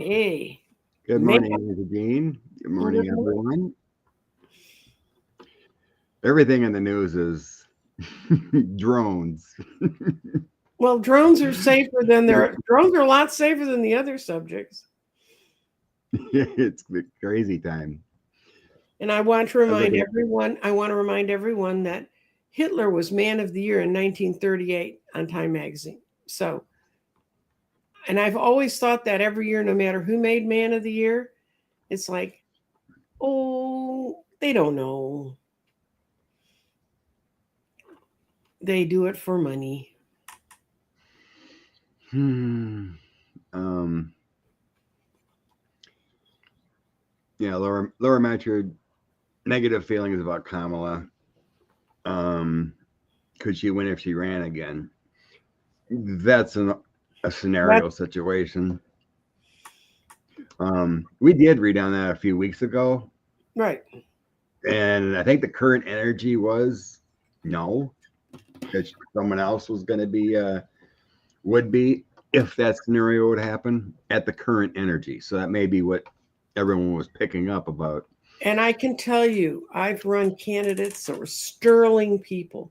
Hey. Good Maybe- morning, Lisa Jean. Good morning, Good morning. everyone. Everything in the news is drones. Well, drones are safer than drones are a lot safer than the other subjects. It's the crazy time. And I want to remind Everything. everyone that Hitler was Man of the Year in 1938 on Time magazine. So, and I've always thought that every year, no matter who made Man of the Year, it's like, oh, they don't know. They do it for money. Um, yeah, Laura mentioned negative feelings about Kamala. Could she win if she ran again? That's a scenario situation. We did read on that a few weeks ago. Right. And I think the current energy was no, that someone else was going to be, would be, if that scenario would happen at the current energy. So that may be what everyone was picking up about. And I can tell you, I've run candidates that were sterling people,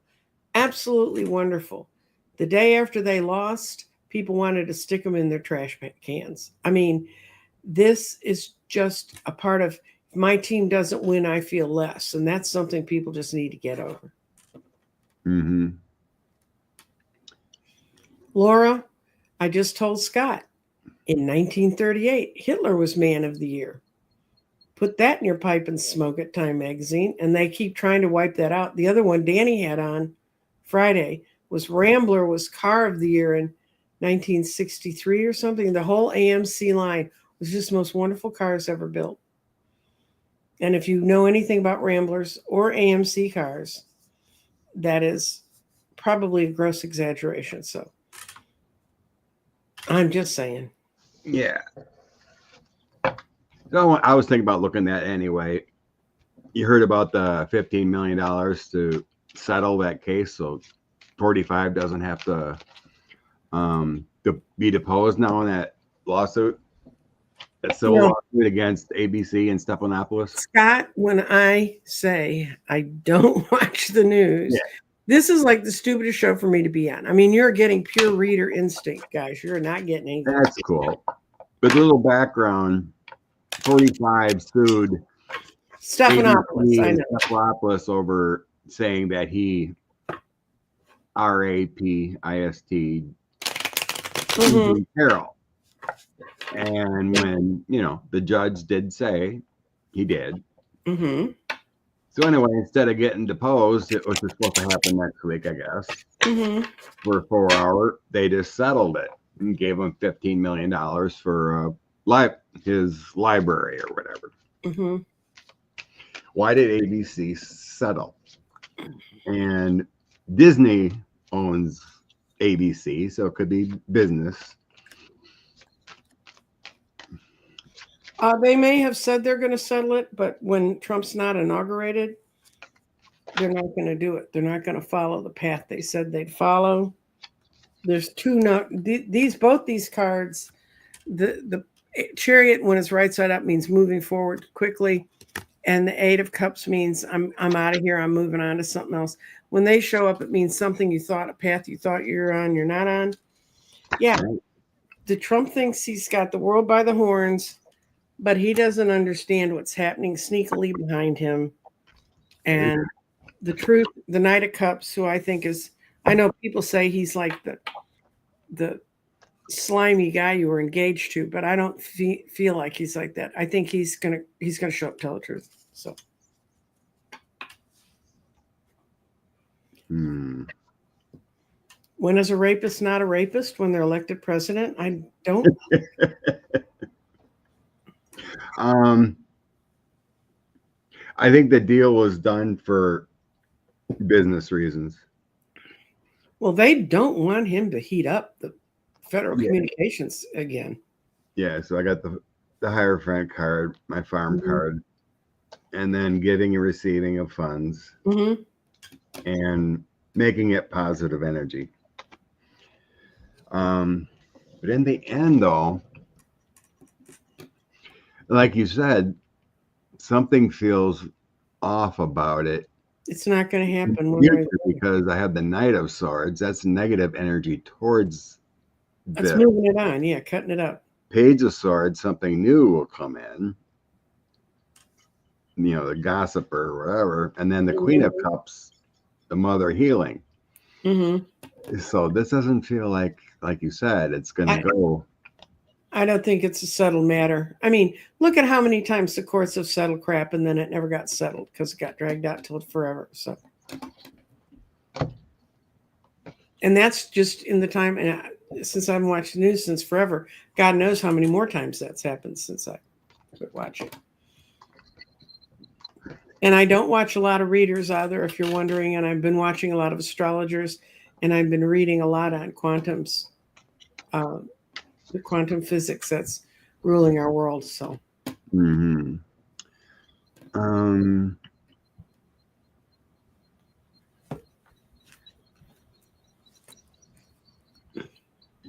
absolutely wonderful. The day after they lost, people wanted to stick them in their trash cans. I mean, this is just a part of if my team doesn't win, I feel less. And that's something people just need to get over. Mm-hmm. Laura, I just told Scott in 1938, Hitler was Man of the Year. Put that in your pipe and smoke it, Time magazine. And they keep trying to wipe that out. The other one Danny had on Friday was Rambler was Car of the Year in 1963 or something. The whole AMC line was just the most wonderful cars ever built. And if you know anything about Ramblers or AMC cars, that is probably a gross exaggeration. So I'm just saying. Yeah. So I was thinking about looking at anyway. You heard about the $15 million to settle that case, so 45 doesn't have to be deposed now in that lawsuit. That civil lawsuit against ABC and Stephanopoulos. Scott, when I say I don't watch the news, this is like the stupidest show for me to be on. I mean, you're getting pure reader instinct, guys. You're not getting anything. That's cool. But a little background, 45 sued Stephanopoulos over saying that he rapist Carol. And when, the judge did say he did. Mm-hmm. So anyway, instead of getting deposed, it was just supposed to happen next week, I guess. Mm-hmm. For 4 hours, they just settled it and gave him $15 million for his library or whatever. Mm-hmm. Why did ABC settle? And Disney owns ABC, so it could be business. They may have said they're going to settle it, but when Trump's not inaugurated, they're not going to do it. They're not going to follow the path they said they'd follow. There's both these cards. The Chariot, when it's right side up, means moving forward quickly, and the Eight of Cups means I'm out of here. I'm moving on to something else. When they show up, it means something a path you thought you're on, you're not on. Yeah, the Trump thinks he's got the world by the horns, but he doesn't understand what's happening sneakily behind him. And the truth, the Knight of Cups, who I think is, I know people say he's like the slimy guy you were engaged to, but I don't feel like he's like that. I think he's gonna show up, tell the truth. So. When is a rapist not a rapist? When they're elected president? I don't. I think the deal was done for business reasons. Well, they don't want him to heat up the Federal Communications again. Yeah, so I got the Hierophant card, my farm card, and then giving and receiving of funds, and making it positive energy. But in the end, though, like you said, something feels off about it. It's not going to happen Because I have the Knight of Swords. That's negative energy towards That's the moving it on. Yeah, cutting it up. Page of Swords. Something new will come in. You know, the gossiper or whatever. And then the Queen of Cups, the mother healing. Mm-hmm. So this doesn't feel like you said, it's going to go. I don't think it's a settled matter. I mean, look at how many times the courts have settled crap and then it never got settled because it got dragged out till forever. So, and that's just in the time, and since I've watched the news since forever, God knows how many more times that's happened since I quit watching. And I don't watch a lot of readers either, if you're wondering, and I've been watching a lot of astrologers, and I've been reading a lot on quantums. The quantum physics that's ruling our world. So,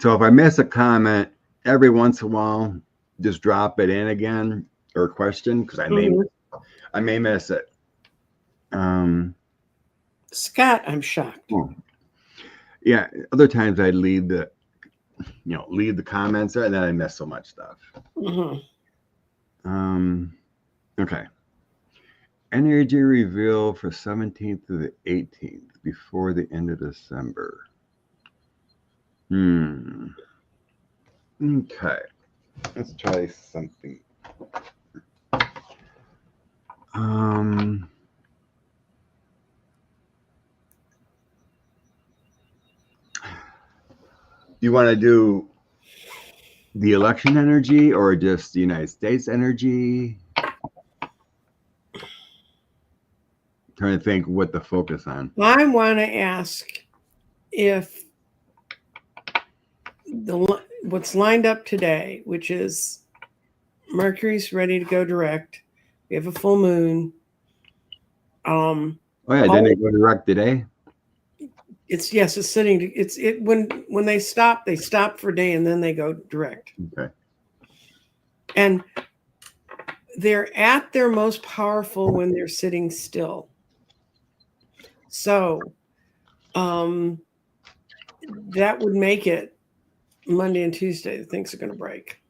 so if I miss a comment, every once in a while, just drop it in again or question because I may miss it. Scott, I'm shocked. Yeah, other times I leave the comments there, and then I miss so much stuff. Okay. Energy reveal for 17th to the 18th before the end of December. Okay. Let's try something. You want to do the election energy or just the United States energy? Trying to think what to focus on. I want to ask if what's lined up today, which is Mercury's ready to go direct. We have a full moon. Oh yeah, didn't it go direct today? It's sitting. When they stop for a day and then they go direct. Okay. And they're at their most powerful when they're sitting still. So that would make it Monday and Tuesday. Things are going to break.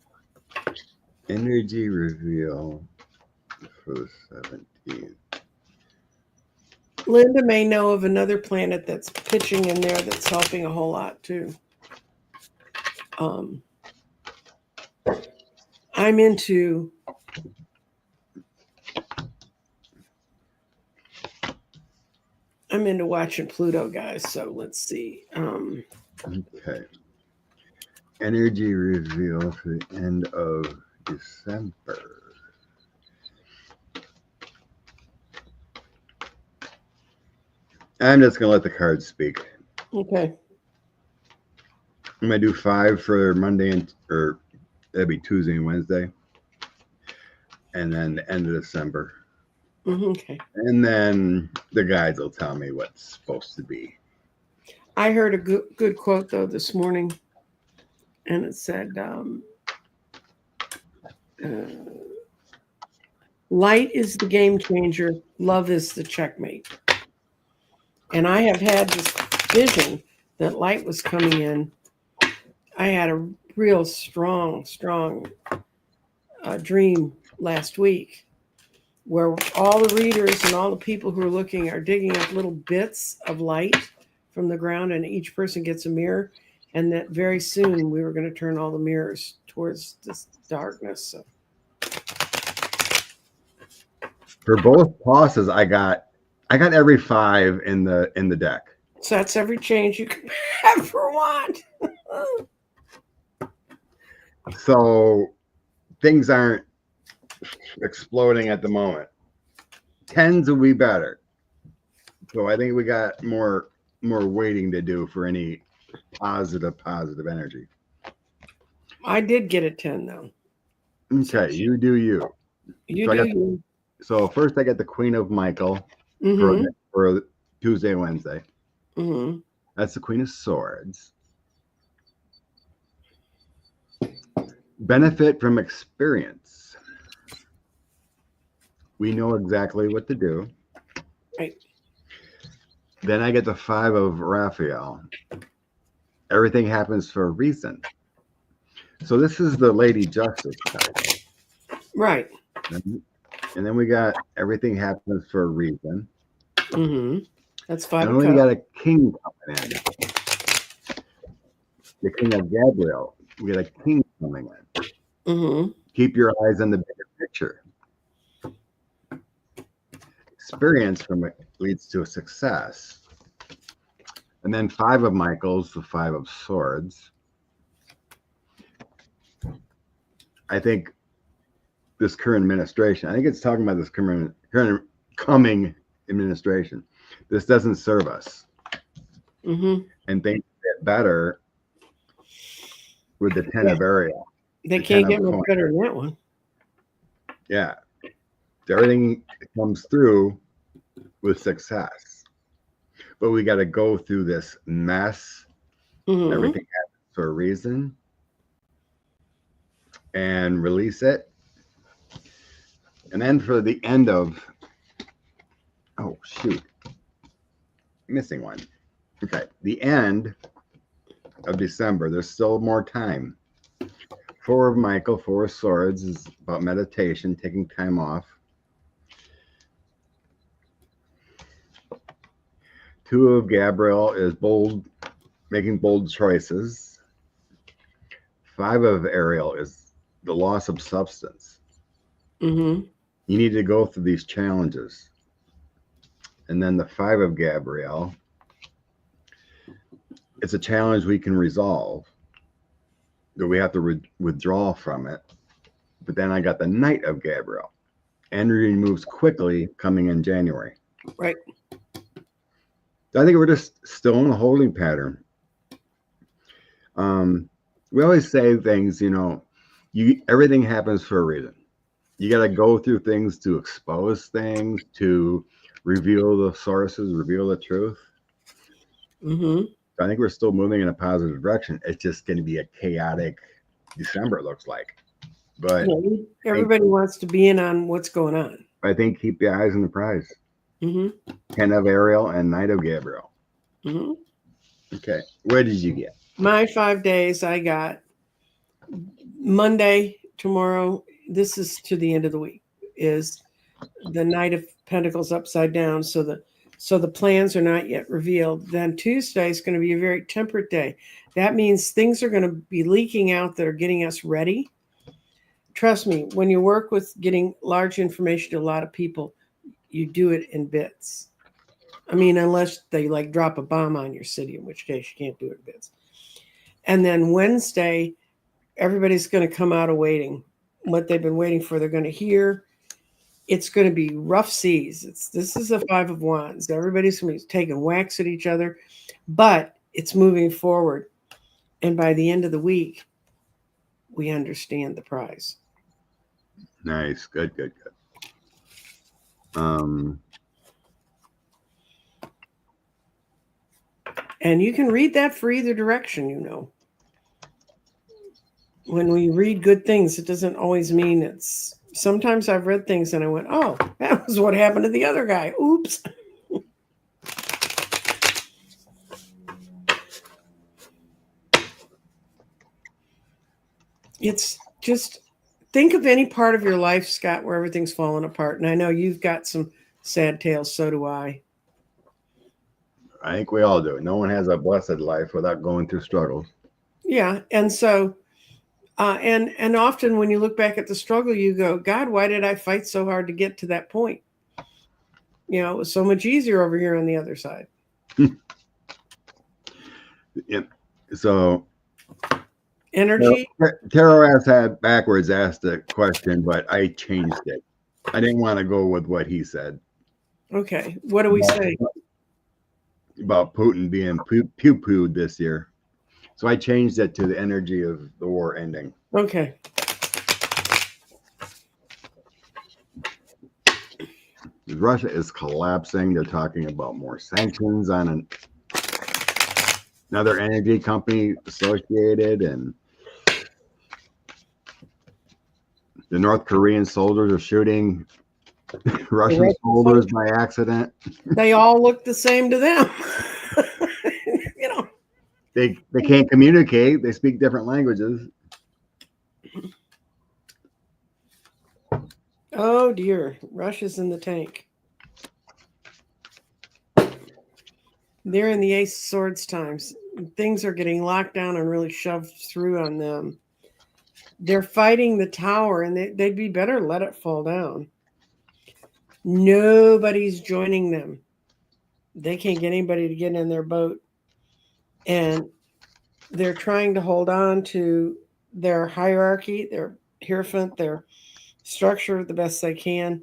Energy reveal for the 17th. Linda may know of another planet that's pitching in there that's helping a whole lot too. I'm into watching Pluto, guys. So let's see. Okay. Energy reveal for the end of December. I'm just going to let the cards speak. Okay. I'm going to do 5 for Monday or that'd be Tuesday and Wednesday. And then the end of December. Okay. And then the guides will tell me what's supposed to be. I heard a good quote though this morning. And it said, light is the game changer. Love is the checkmate. And I have had this vision that light was coming in. I had a real strong dream last week where all the readers and all the people who are looking are digging up little bits of light from the ground, and each person gets a mirror. And that very soon we were going to turn all the mirrors towards this darkness. So. For both tosses, I got every 5 in the deck. So that's every change you could ever want. So things aren't exploding at the moment. 10s will be better. So I think we got more waiting to do for any positive energy. I did get a 10 though. Okay, you do you. So first I got the Queen of Michael for Tuesday and Wednesday. That's the Queen of Swords. Benefit from experience. We know exactly what to do. Right. Then I get the 5 of Raphael. Everything happens for a reason. So this is the Lady Justice card. Right. And then we got everything happens for a reason. Mm-hmm. That's 5 And of then we Cups. got a king coming in. The King of Gabriel. We got a king coming in. Mm-hmm. Keep your eyes on the bigger picture. Experience from it leads to a success. And then 5 of Michaels, the 5 of Swords. I think this current administration, I think it's talking about this current coming administration. This doesn't serve us. Mm-hmm. And things get better with the 10 of Ariel. They The can't 10 get of much coins. better than that one. Yeah. Everything comes through with success. But we got to go through this mess. Mm-hmm. Everything happens for a reason. And release it. And then for the end of, oh, shoot. Missing one. Okay. The end of December, there's still more time. 4 of Michael, 4 of Swords is about meditation, taking time off. 2 of Gabriel is bold, making bold choices. 5 of Ariel is the loss of substance. Mm-hmm. You need to go through these challenges. And then the 5 of Gabriel, it's a challenge we can resolve, that we have to withdraw from it. But then I got the Knight of Gabriel. Energy moves quickly coming in January. Right. I think we're just still in a holding pattern. We always say things, everything happens for a reason. You got to go through things to expose things, to reveal the sources, reveal the truth. Mm-hmm. I think we're still moving in a positive direction. It's just going to be a chaotic December, it looks like. But Yeah, everybody wants to be in on what's going on. I think keep the eyes on the prize. Mm-hmm. 10 of Ariel and Knight of Gabriel. Mm-hmm. Okay. Where did you get? My 5 days, I got Monday, tomorrow. This is to the end of the week, is the Knight of Pentacles upside down. So the plans are not yet revealed. Then Tuesday is going to be a very temperate day. That means things are going to be leaking out that are getting us ready. Trust me, when you work with getting large information to a lot of people, you do it in bits. I mean, unless they drop a bomb on your city, in which case you can't do it in bits. And then Wednesday, everybody's going to come out of waiting. What they've been waiting for, they're going to hear. It's going to be rough seas. This is a 5 of Wands. Everybody's going to be taking whacks at each other, but it's moving forward. And by the end of the week, we understand the prize. Nice. Good. And you can read that for either direction, When we read good things, it doesn't always mean it's... Sometimes I've read things and I went, oh, that was what happened to the other guy. Oops. It's just, think of any part of your life, Scott, where everything's falling apart. And I know you've got some sad tales. So do I. I think we all do. No one has a blessed life without going through struggles. Yeah. And so, and often when you look back at the struggle, you go, God, why did I fight so hard to get to that point? It was so much easier over here on the other side. Yep. So Energy. Tarot had backwards asked a question, but I changed it. I didn't want to go with what he said. Okay. What do we say? About Putin being pew-pewed this year. So I changed it to the energy of the war ending. Okay. Russia is collapsing. They're talking about more sanctions on another energy company associated, and the North Korean soldiers are shooting Russian soldiers by accident. They all look the same to them. You know. They can't communicate. They speak different languages. Oh dear, Russia's in the tank. They're in the Ace of Swords times. Things are getting locked down and really shoved through on them. They're fighting the tower, and they'd be better let it fall down. Nobody's joining them. They can't get anybody to get in their boat. And they're trying to hold on to their hierarchy, their hierophant, their structure the best they can.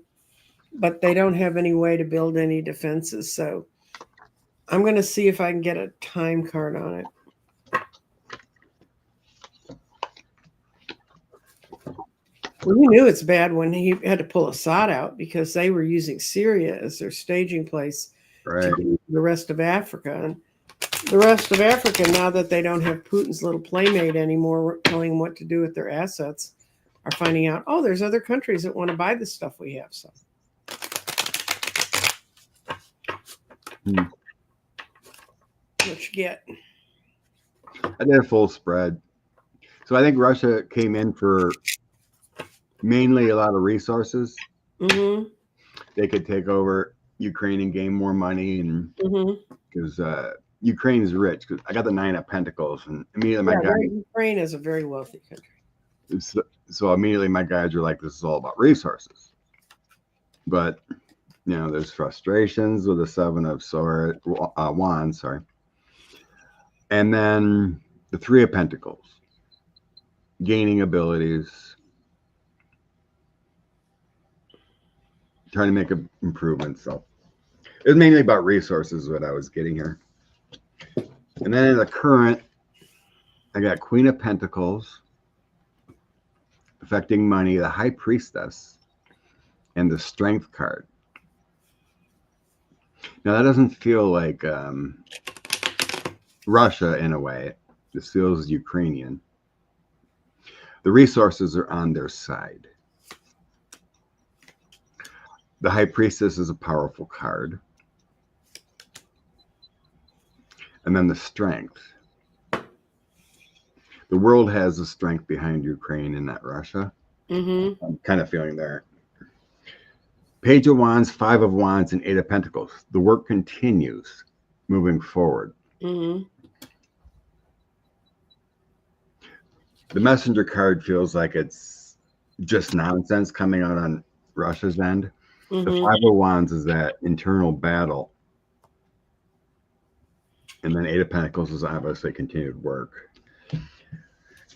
But they don't have any way to build any defenses. So I'm going to see if I can get a time card on it. Well, you knew it's bad when he had to pull Assad out because they were using Syria as their staging place to do the rest of Africa. And the rest of Africa, now that they don't have Putin's little playmate anymore telling them what to do with their assets, are finding out, oh, there's other countries that want to buy the stuff we have. So. What you get? I did a full spread. So I think Russia came in for mainly a lot of resources. Mm-hmm. They could take over Ukraine and gain more money, and because Ukraine is rich. Because I got the 9 of Pentacles, and immediately my guy. Ukraine is a very wealthy country. So immediately my guys are like, "This is all about resources." But you know, there's frustrations with the 7 of Wands, sorry, and then the 3 of Pentacles, gaining abilities. Trying to make improvements. So it was mainly about resources, what I was getting here. And then in the current, I got Queen of Pentacles, affecting money, the High Priestess, and the Strength card. Now that doesn't feel like Russia in a way. This feels Ukrainian. The resources are on their side. The High Priestess is a powerful card. And then the Strength. The world has the strength behind Ukraine and not Russia. Mm-hmm. I'm kind of feeling there. Page of Wands, 5 of Wands, and 8 of Pentacles. The work continues moving forward. Mm-hmm. The Messenger card feels like it's just nonsense coming out on Russia's end. The 5 of Wands is that internal battle. And then 8 of Pentacles is obviously continued work.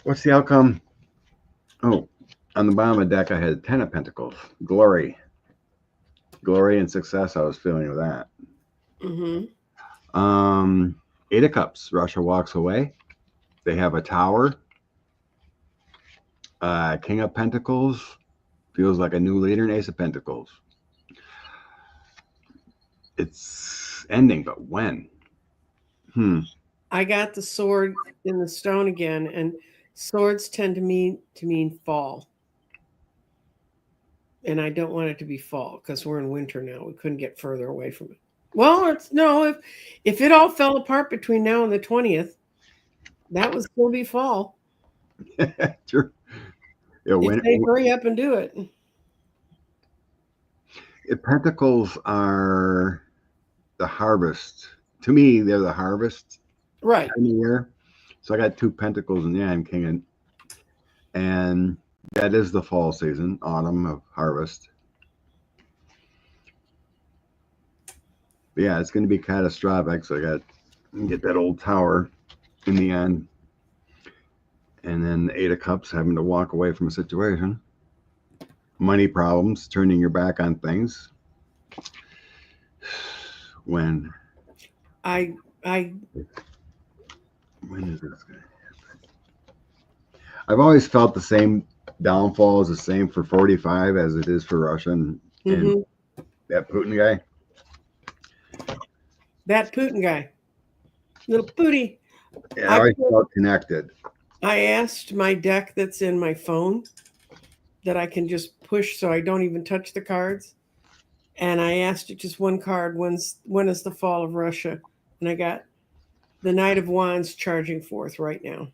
What's the outcome? Oh, on the bottom of the deck, I had 10 of Pentacles. Glory. Glory and success, I was feeling with that. 8 of Cups. Russia walks away. They have a tower. King of Pentacles. Feels like a new leader, and Ace of Pentacles. It's ending, but when? I got the sword in the stone again, and swords tend to mean fall. And I don't want it to be fall because we're in winter now. We couldn't get further away from it. Well, if it all fell apart between now and the 20th, that would still be fall. Sure. Yeah, if they hurry up and do it. Pentacles are the harvest. To me, they're the harvest right time of year. So I got 2 Pentacles in the end, King, and that is the fall season, autumn of harvest. But yeah, it's going to be catastrophic. So I got to get that old tower in the end. And then the 8 of Cups, having to walk away from a situation. Money problems, turning your back on things. When is this going to happen? I've always felt the same downfall is the same for 45 as it is for Russia and that Putin guy. That Putin guy. Little Pooty. Yeah, I always felt connected. I asked my deck that's in my phone that I can just push so I don't even touch the cards. And I asked it just one card, when is the fall of Russia? And I got the Knight of Wands charging forth right now.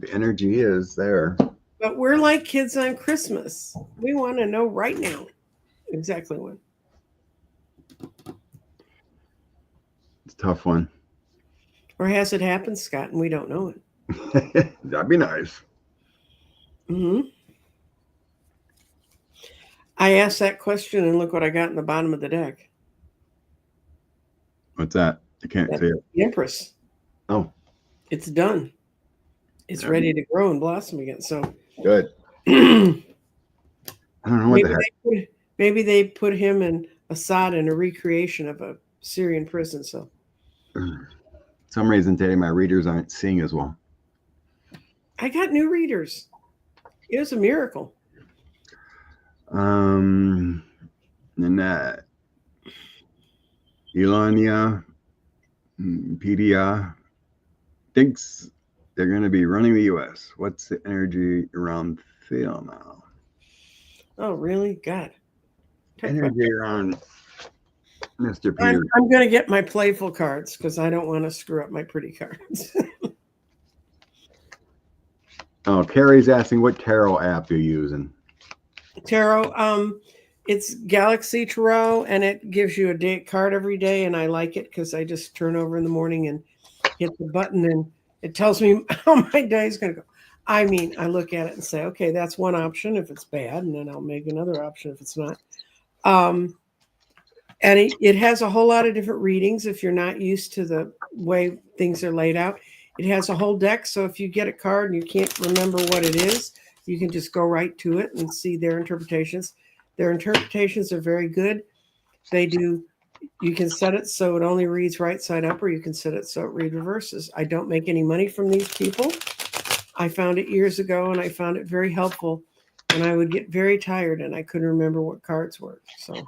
The energy is there. But we're like kids on Christmas. We want to know right now exactly when. It's a tough one. Or has it happened, Scott, and we don't know it? That'd be nice. Hmm. I asked that question, and look what I got in the bottom of the deck. What's that? I can't see it. The Empress. Oh, It's done. It's ready to grow and blossom again. So good. I don't know what the heck. Maybe they put him and Assad in a recreation of a Syrian prison. So For some reason today my readers aren't seeing as well. I got new readers. It was a miracle. And that Elania Pedia thinks they're going to be running the U.S. What's the energy around Thiel now? Oh, really? God. Energy around Mr. Peter. I'm going to get my playful cards because I don't want to screw up my pretty cards. Oh, Carrie's asking what tarot app you're using. Tarot, it's Galaxy Tarot, and it gives you a date card every day, and I like it because I just turn over in the morning and hit the button, and it tells me how my day is going to go. I mean, I look at it and say, okay, that's one option if it's bad, and then I'll make another option if it's not. And it has a whole lot of different readings if you're not used to the way things are laid out. It has a whole deck, so if you get a card and you can't remember what it is, you can just go right to it and see their interpretations. Their interpretations are very good. You can set it so it only reads right side up, or you can set it so it reads reverses. I don't make any money from these people. I found it years ago, and I found it very helpful. And I would get very tired, and I couldn't remember what cards were. So,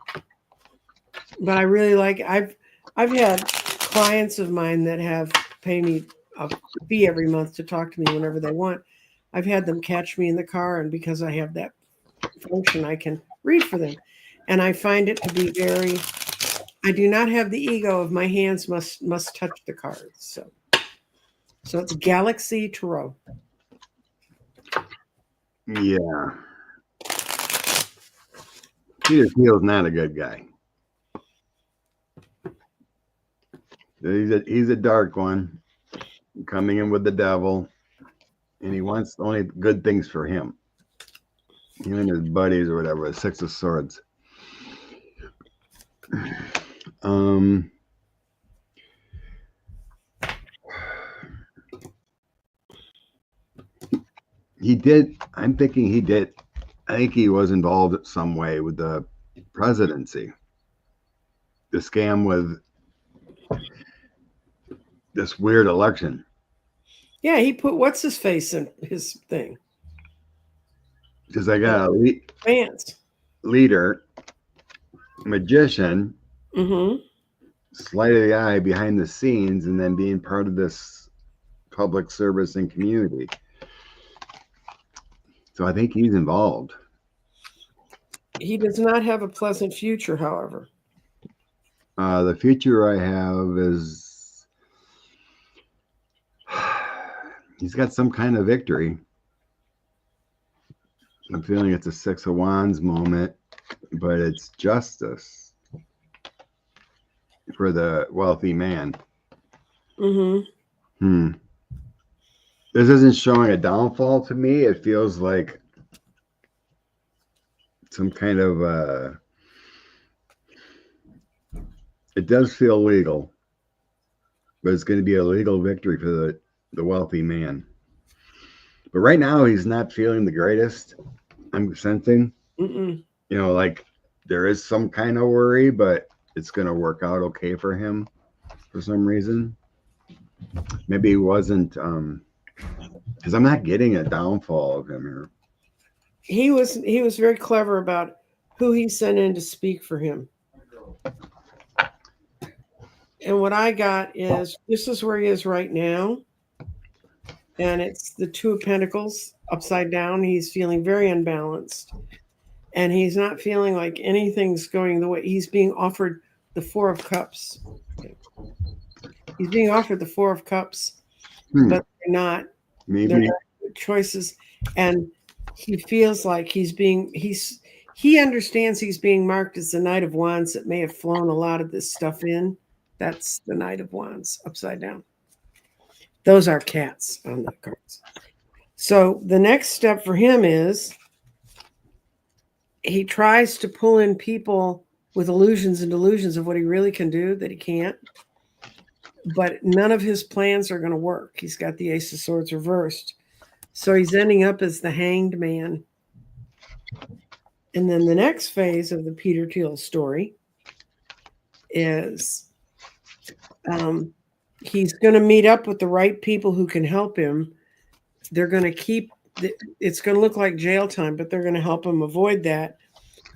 but I really like. I've had clients of mine that have paid me a fee every month to talk to me whenever they want. I've had them catch me in the car, and because I have that function, I can read for them. And I find it to be very. I do not have the ego of my hands must touch the cards. So it's Galaxy Tarot. Yeah. Peter Thiel's not a good guy. He's a dark one, coming in with the devil, and he wants only good things for him. Him and his buddies or whatever, a Six of Swords. He did. I'm thinking he did. I think he was involved in some way with the presidency. The scam with this weird election. Yeah, he put what's his face in his thing. Because I got a leader, magician, sleight of the eye behind the scenes, and then being part of this public service and community. So I think he's involved. He does not have a pleasant future, however. The future I have is he's got some kind of victory. I'm feeling it's a Six of Wands moment, but it's justice for the wealthy man. This isn't showing a downfall to me. It feels like some kind of it does feel legal, but it's going to be a legal victory for the wealthy man. But right now he's not feeling the greatest. I'm sensing, like there is some kind of worry, but it's going to work out okay for him for some reason. Maybe he wasn't, because I'm not getting a downfall of him here. He was very clever about who he sent in to speak for him. And what I got is this is where he is right now. and it's the Two of Pentacles upside down. He's feeling very unbalanced, and he's not feeling like anything's going the way he's being offered the Four of Cups. He's being offered the Four of Cups, but they're not. Maybe They're not good choices, and he feels like he understands he's being marked as the Knight of Wands that may have flown a lot of this stuff in. That's the Knight of Wands upside down. Those are cats on the cards. So the next step for him is he tries to pull in people with illusions and delusions of what he really can do that he can't. But none of his plans are going to work. He's got the Ace of Swords reversed. So he's ending up as the Hanged Man. And then the next phase of the Peter Thiel story is he's going to meet up with the right people who can help him. They're going to keep, it's going to look like jail time, but they're going to help him avoid that.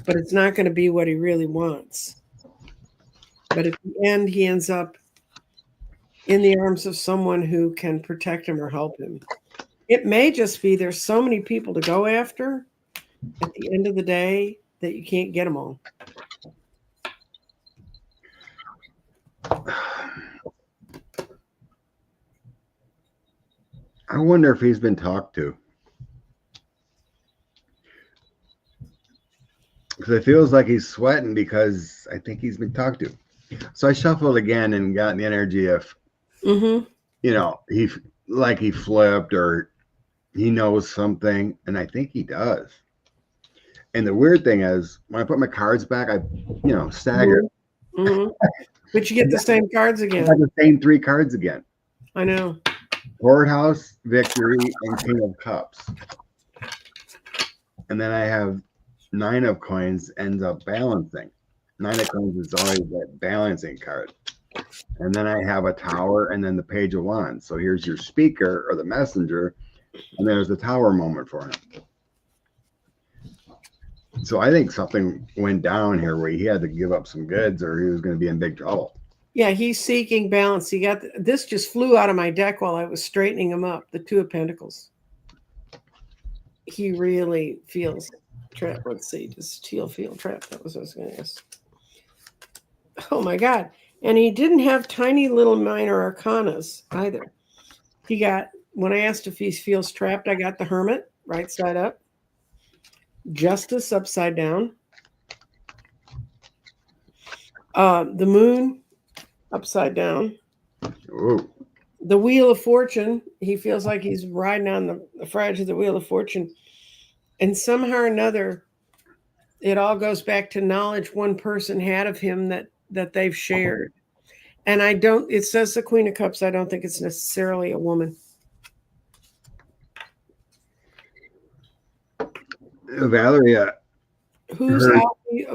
But it's not going to be what he really wants. But at the end, he ends up in the arms of someone who can protect him or help him. It may just be there's so many people to go after at the end of the day that you can't get them all. I wonder if he's been talked to. Because it feels like he's sweating because I think he's been talked to. So I shuffled again and got the energy of, you know, he flipped or he knows something. And I think he does. And the weird thing is, when I put my cards back, I, stagger. But you get the same cards again. I got the same 3 cards again. I know. Courthouse, Victory, and King of Cups. And then I have 9 of Coins ends up balancing. 9 of Coins is always that balancing card. And then I have a Tower and then the Page of Wands. So here's your speaker or the messenger. And there's the Tower moment for him. So I think something went down here where he had to give up some goods or he was going to be in big trouble. Yeah, he's seeking balance. He got this just flew out of my deck while I was straightening him up. The Two of Pentacles. He really feels trapped. Let's see, does Thiel feel trapped? That was what I was going to ask. Oh my God! And he didn't have tiny little minor arcanas either. He got, when I asked if he feels trapped, I got the Hermit right side up, Justice upside down, the Moon upside down. Ooh. The Wheel of Fortune. He feels like he's riding on the fridge of the Wheel of Fortune. And somehow or another, it all goes back to knowledge one person had of him that they've shared. And it says the Queen of Cups. I don't think it's necessarily a woman. Valeria. Who's Alfie?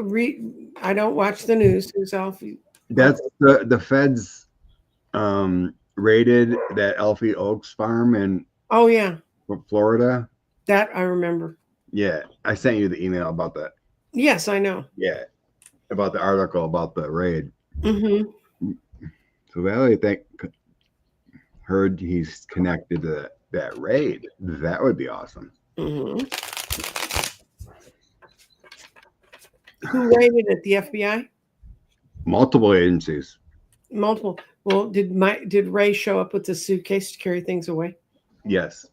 I don't watch the news. Who's Alfie? That's the feds raided that Alfie Oaks farm in Florida. That I remember. Yeah, I sent you the email about that. Yes, I know. Yeah, about the article about the raid. Mm-hmm. So Valerie heard he's connected to that raid. That would be awesome. Mm-hmm. Who raided it? The FBI? Multiple agencies. Multiple. Well, did Ray show up with the suitcase to carry things away? Yes.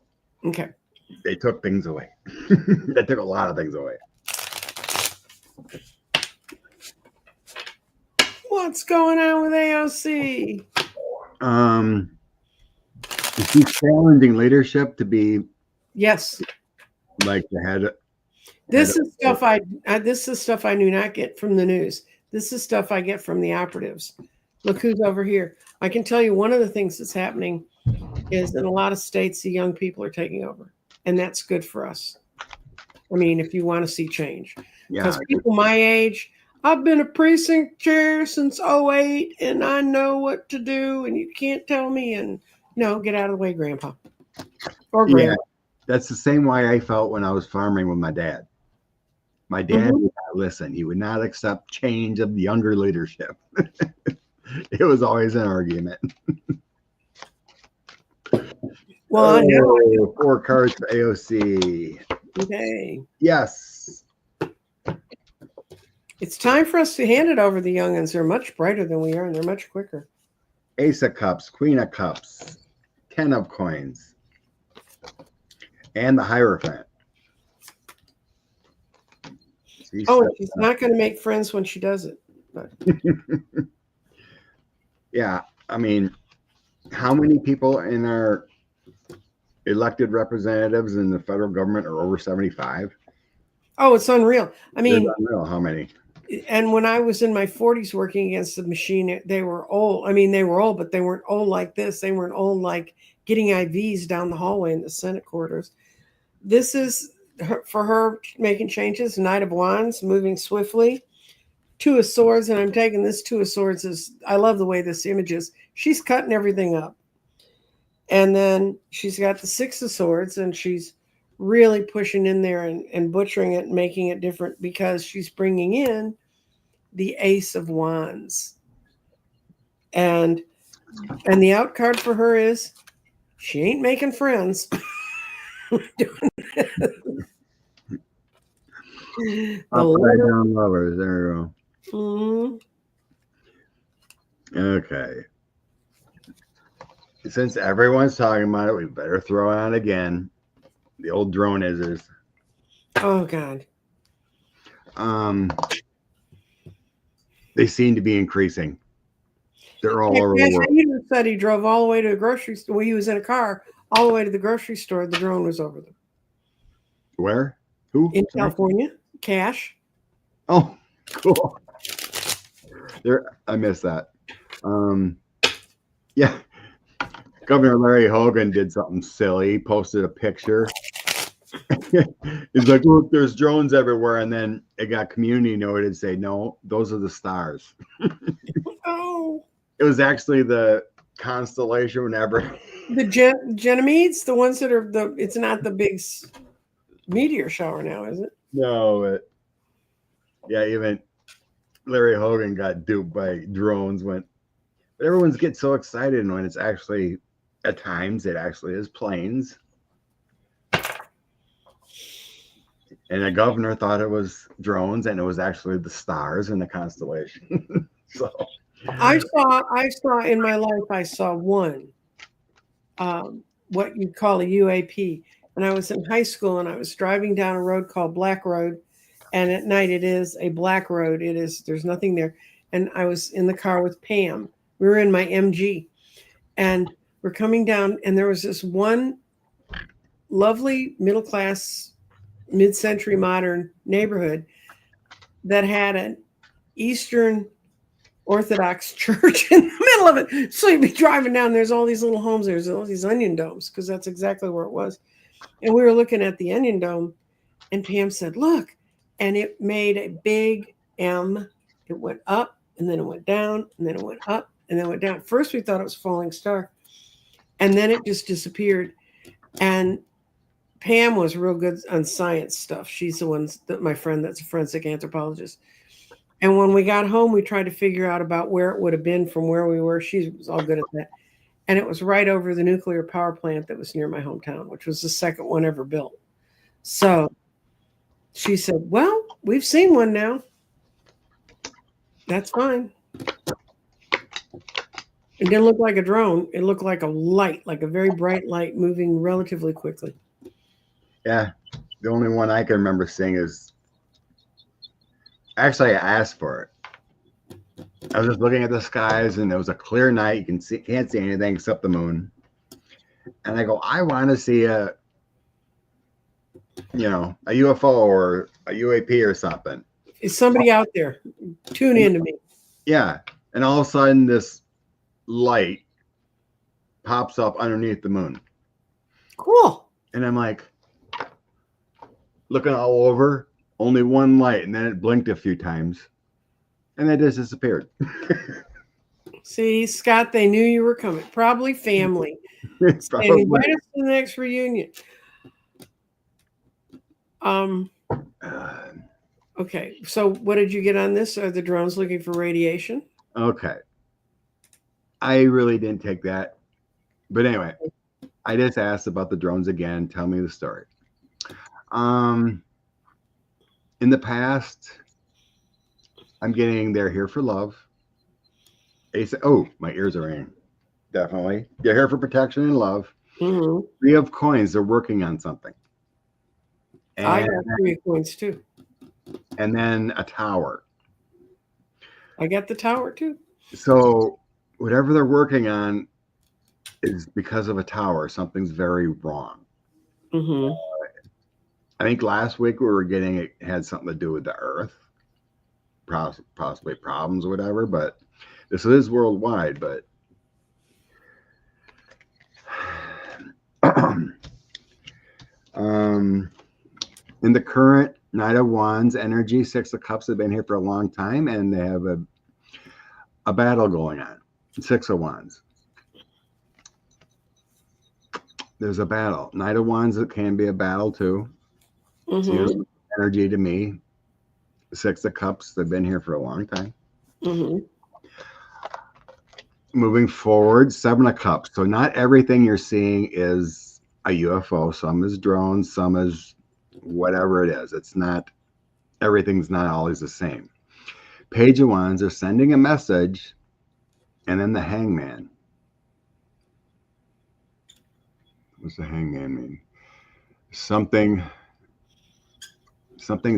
Okay. They took things away. They took a lot of things away. What's going on with AOC? Is he challenging leadership to be like the head? This is stuff I do not get from the news. This is stuff I get from the operatives. Look who's over here. I can tell you one of the things that's happening is in a lot of states, the young people are taking over. And that's good for us. I mean, if you want to see change. Because people my age, I've been a precinct chair since 2008 and I know what to do and you can't tell me. And no, get out of the way, Grandpa. Or Grandma. Yeah, that's the same way I felt when I was farming with my dad. My dad would not listen. He would not accept change of the younger leadership. It was always an argument. Well, now, 4 cards for AOC. okay. Yes. It's time for us to hand it over to the youngins. They're much brighter than we are, and they're much quicker. Ace of Cups, Queen of Cups, 10 of Coins, and the Hierophant. She's not going to make friends when she does it. But. Yeah, I mean, how many people in our elected representatives in the federal government are over 75? Oh, it's unreal. I mean, it's unreal how many. And when I was in my 40s working against the machine, they were old. I mean, they were old, but they weren't old like this. They weren't old like getting IVs down the hallway in the Senate quarters. This is for her making changes. Knight of Wands, moving swiftly. 2 of Swords, and I'm taking this 2 of Swords as I love the way this image is. She's cutting everything up. And then she's got the 6 of Swords, and she's really pushing in there and butchering it and making it different because she's bringing in the Ace of Wands. And the out card for her is she ain't making friends. Upside down lovers. There we go. Mm-hmm. Okay. Since everyone's talking about it, we better throw on again the old drone izzers. Oh God. They seem to be increasing. They're all over the world. He said he drove all the way to a grocery store. Well, he was in a car all the way to the grocery store. The drone was over them. Where? Who? In California. Cash. Oh, cool. I missed that. Yeah. Governor Larry Hogan did something silly. He posted a picture. He's like, look, there's drones everywhere. And then it got community noted, say, no, those are the stars. Oh. It was actually the constellation whenever. The Ganymedes, the ones that are it's not the big meteor shower now, is it? No, yeah, even Larry Hogan got duped by drones. But everyone's getting so excited when it's actually, at times, it actually is planes. And the governor thought it was drones, and it was actually the stars in the constellation. So I saw in my life, I saw one, what you call a UAP. And I was in high school, and I was driving down a road called Black Road. And at night, it is a black road. There's nothing there. And I was in the car with Pam. We were in my MG. And we're coming down, and there was this one lovely middle-class, mid-century modern neighborhood that had an Eastern Orthodox church in the middle of it. So you'd be driving down, there's all these little homes, there's all these onion domes, because that's exactly where it was. And we were looking at the onion dome, and Pam said, look, and it made a big M. It went up, and then it went down, and then it went up, and then it went down. First, we thought it was a falling star, and then it just disappeared. And Pam was real good on science stuff. She's the one that my friend that's a forensic anthropologist. And when we got home, we tried to figure out about where it would have been from where we were. She was all good at that. And it was right over the nuclear power plant that was near my hometown, which was the second one ever built. So she said, well, we've seen one now. That's fine. It didn't look like a drone. It looked like a light, like a very bright light moving relatively quickly. Yeah. The only one I can remember seeing is, actually, I asked for it. I was just looking at the skies, and it was a clear night. Can't see anything except the moon. And I go, I want to see a UFO or a UAP or something. Is somebody out there? Tune in to me. Yeah. And all of a sudden, this light pops up underneath the moon. Cool. And I'm like, looking all over, only one light, and then it blinked a few times. And then it just disappeared. See, Scott, they knew you were coming. Probably family. Probably. And invite us to the next reunion. Okay, so what did you get on this? Are the drones looking for radiation? Okay. I really didn't take that. But anyway, I just asked about the drones again. Tell me the story. In the past, I'm getting they're here for love. They say, oh, my ears are ringing. Definitely. They're here for protection and love. Mm-hmm. 3 of coins, they're working on something. I And, got 3 of coins too. and then a tower. I got the tower too. So whatever they're working on is because of a tower. Something's very wrong. Mm-hmm. I think last week we were getting it had something to do with the earth, possibly problems or whatever, but this is worldwide. But in the current Knight of Wands energy, 6 of Cups have been here for a long time, and they have a battle going on. 6 of Wands. There's a battle. Knight of Wands, it can be a battle too. Mm-hmm. So energy to me. 6 of Cups, they've been here for a long time. Mm-hmm. Moving forward, 7 of Cups. So not everything you're seeing is a UFO. Some is drones, some is whatever it is. It's not, everything's not always the same. Page of Wands are sending a message, and then the Hangman. What's the Hangman mean? Something's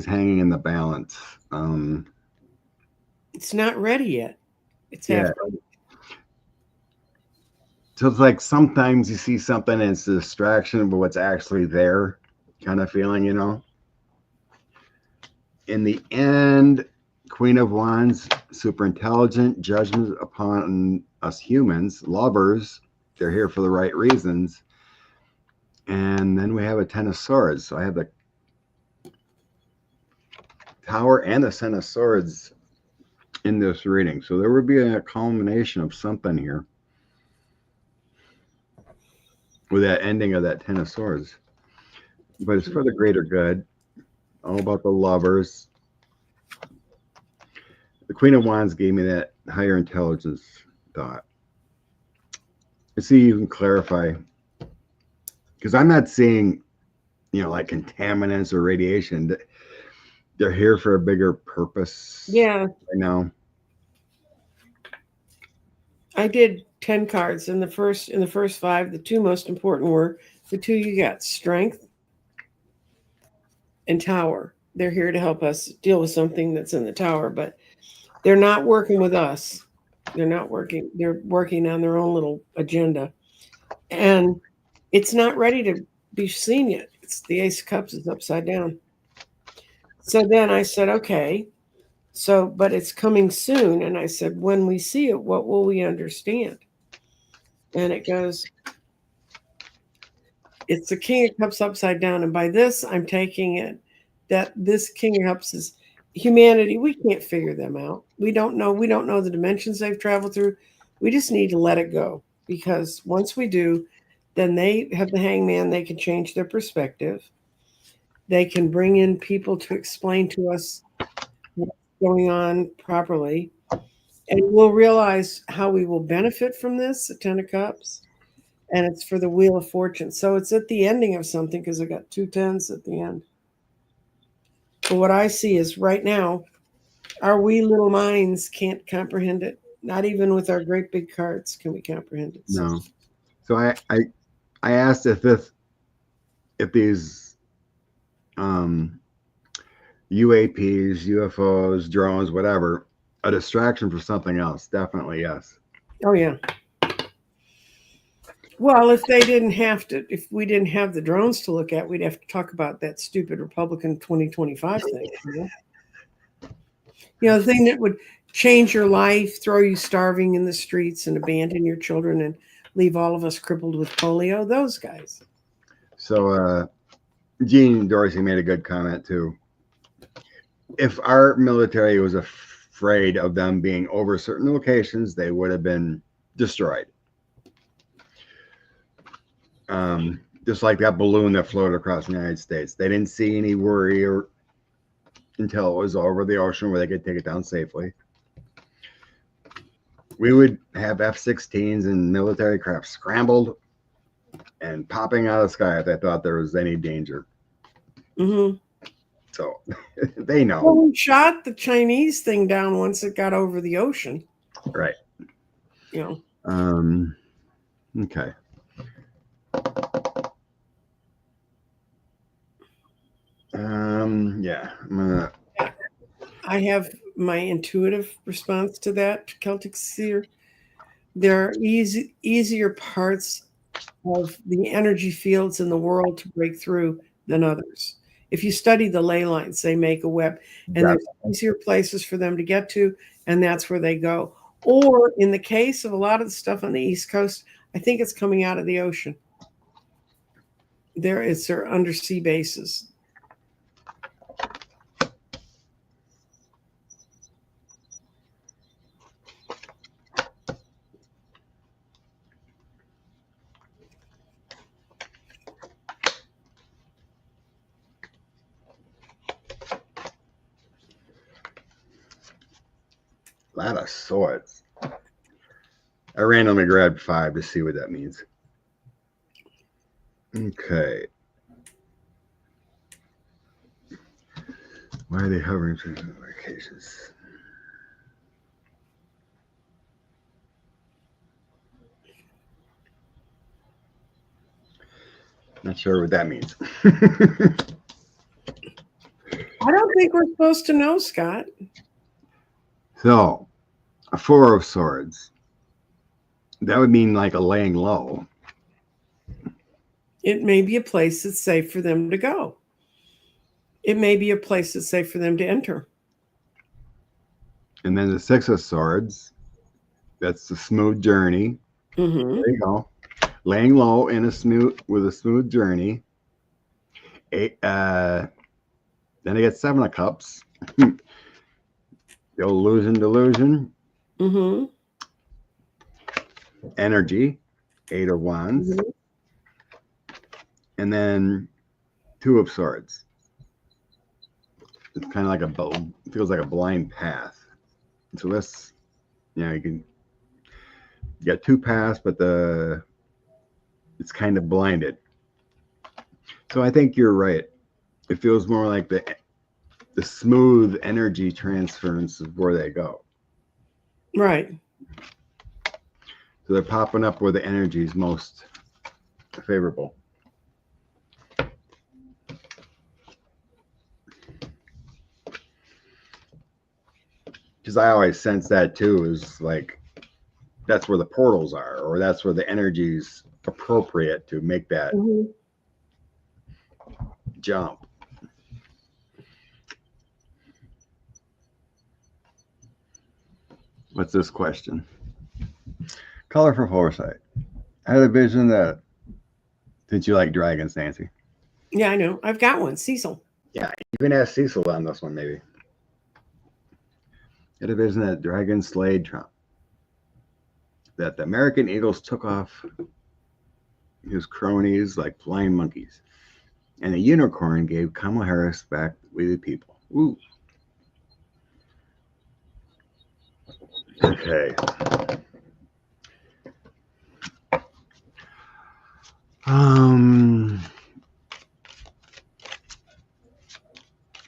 hanging in the balance. It's not ready yet. It's Yeah. half ready. So it's like sometimes you see something and it's a distraction, but what's actually there kind of feeling, you know? In the end, Queen of Wands, super intelligent, judgment upon us humans, lovers. They're here for the right reasons. And then we have a 10 of Swords. So I have the Tower and the 10 of Swords in this reading. So there would be a culmination of something here with that ending of that 10 of Swords. But it's for the greater good. All about the lovers. The Queen of Wands gave me that higher intelligence thought. Let's see if you can clarify. Because I'm not seeing, you know, like contaminants or radiation. They're here for a bigger purpose. Yeah. Right now. I did 10 cards. In the first 5, the 2 most important were the 2 you got: Strength and Tower. They're here to help us deal with something that's in the tower, but they're not working with us. They're not working. They're working on their own little agenda. And it's not ready to be seen yet. It's the Ace of Cups is upside down. So then I said, okay, but it's coming soon. And I said, when we see it, what will we understand? And it goes, it's the King of Cups upside down. And by this, I'm taking it that this King of Cups is humanity. We can't figure them out. We don't know the dimensions they've traveled through. We just need to let it go, because once we do, then they have the Hangman. They can change their perspective. They can bring in people to explain to us what's going on properly. And we'll realize how we will benefit from this, the 10 of Cups. And it's for the Wheel of Fortune. So it's at the ending of something, because I got 2 10s at the end. But what I see is right now, our wee little minds can't comprehend it. Not even with our great big cards can we comprehend it. No. So I asked if these UAPs, UFOs, drones, whatever, a distraction for something else. Definitely yes. Oh yeah. Well, if we didn't have the drones to look at, we'd have to talk about that stupid Republican 2025 thing. The thing that would change your life, throw you starving in the streets and abandon your children and leave all of us crippled with polio. Those guys. So Gene Dorsey made a good comment too. If our military was afraid of them being over certain locations, they would have been destroyed. Just like that balloon that floated across the United States. They didn't see any worry until it was over the ocean where they could take it down safely. We would have F-16s and military craft scrambled and popping out of the sky if they thought there was any danger. Mm-hmm. So they know. Well, we shot the Chinese thing down once it got over the ocean. Right. You know. Okay. Yeah. I have my intuitive response to that, Celtic Seer. There are easier parts of the energy fields in the world to break through than others. If you study the ley lines, they make a web, and there's easier places for them to get to, and that's where they go. Or in the case of a lot of the stuff on the East Coast, I think it's coming out of the ocean. It's their undersea bases. A lot of swords. I randomly grabbed 5 to see what that means. Okay. Why are they hovering through locations? Not sure what that means. I don't think we're supposed to know, Scott. So, a 4 of swords. That would mean like a laying low. It may be a place that's safe for them to go. It may be a place that's safe for them to enter. And then the 6 of swords. That's the smooth journey. Mm-hmm. There you go. Laying low with a smooth journey. Then I get 7 of cups. The old delusion. Mm-hmm. Energy. 8 of wands. Mm-hmm. And then 2 of swords. It's kind of like feels like a blind path. So this, you got 2 paths, but it's kind of blinded. So I think you're right. It feels more like the smooth energy transference of where they go. Right. So they're popping up where the energy is most favorable. Because I always sense that too, is like that's where the portals are, or that's where the energy's appropriate to make that jump. What's this question? Color for foresight. I had a vision that. Did you like dragons, Nancy? Yeah, I know. I've got one. Cecil. Yeah, you can ask Cecil on this one, maybe. I had a vision that dragons slayed Trump. That the American Eagles took off his cronies like flying monkeys. And a unicorn gave Kamala Harris back with the people. Ooh. Okay.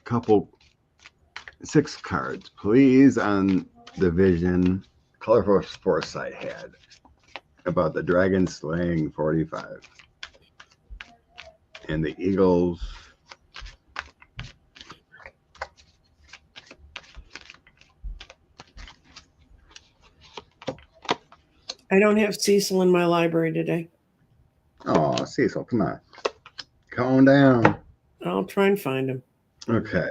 Couple 6 cards, please, on the vision Colorful Foresight had about the dragon slaying 45 and the eagles. I don't have Cecil in my library today. Oh, Cecil, come on. Calm down. I'll try and find him. Okay.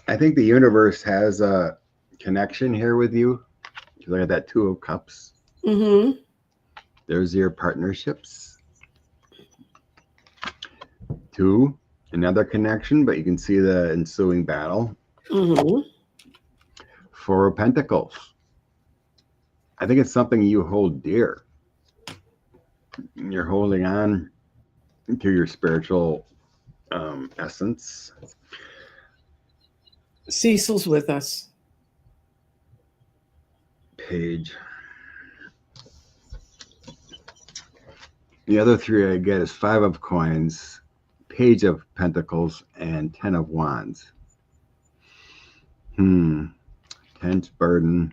I think the universe has a connection here with you. You look at that 2 of cups. Mm-hmm. There's your partnerships. 2, another connection, but you can see the ensuing battle. Mm-hmm. 4 of Pentacles. I think it's something you hold dear. You're holding on to your spiritual essence. Cecil's with us. Page. The other three I get is 5 of coins, Page of Pentacles, and 10 of Wands. Tense burden.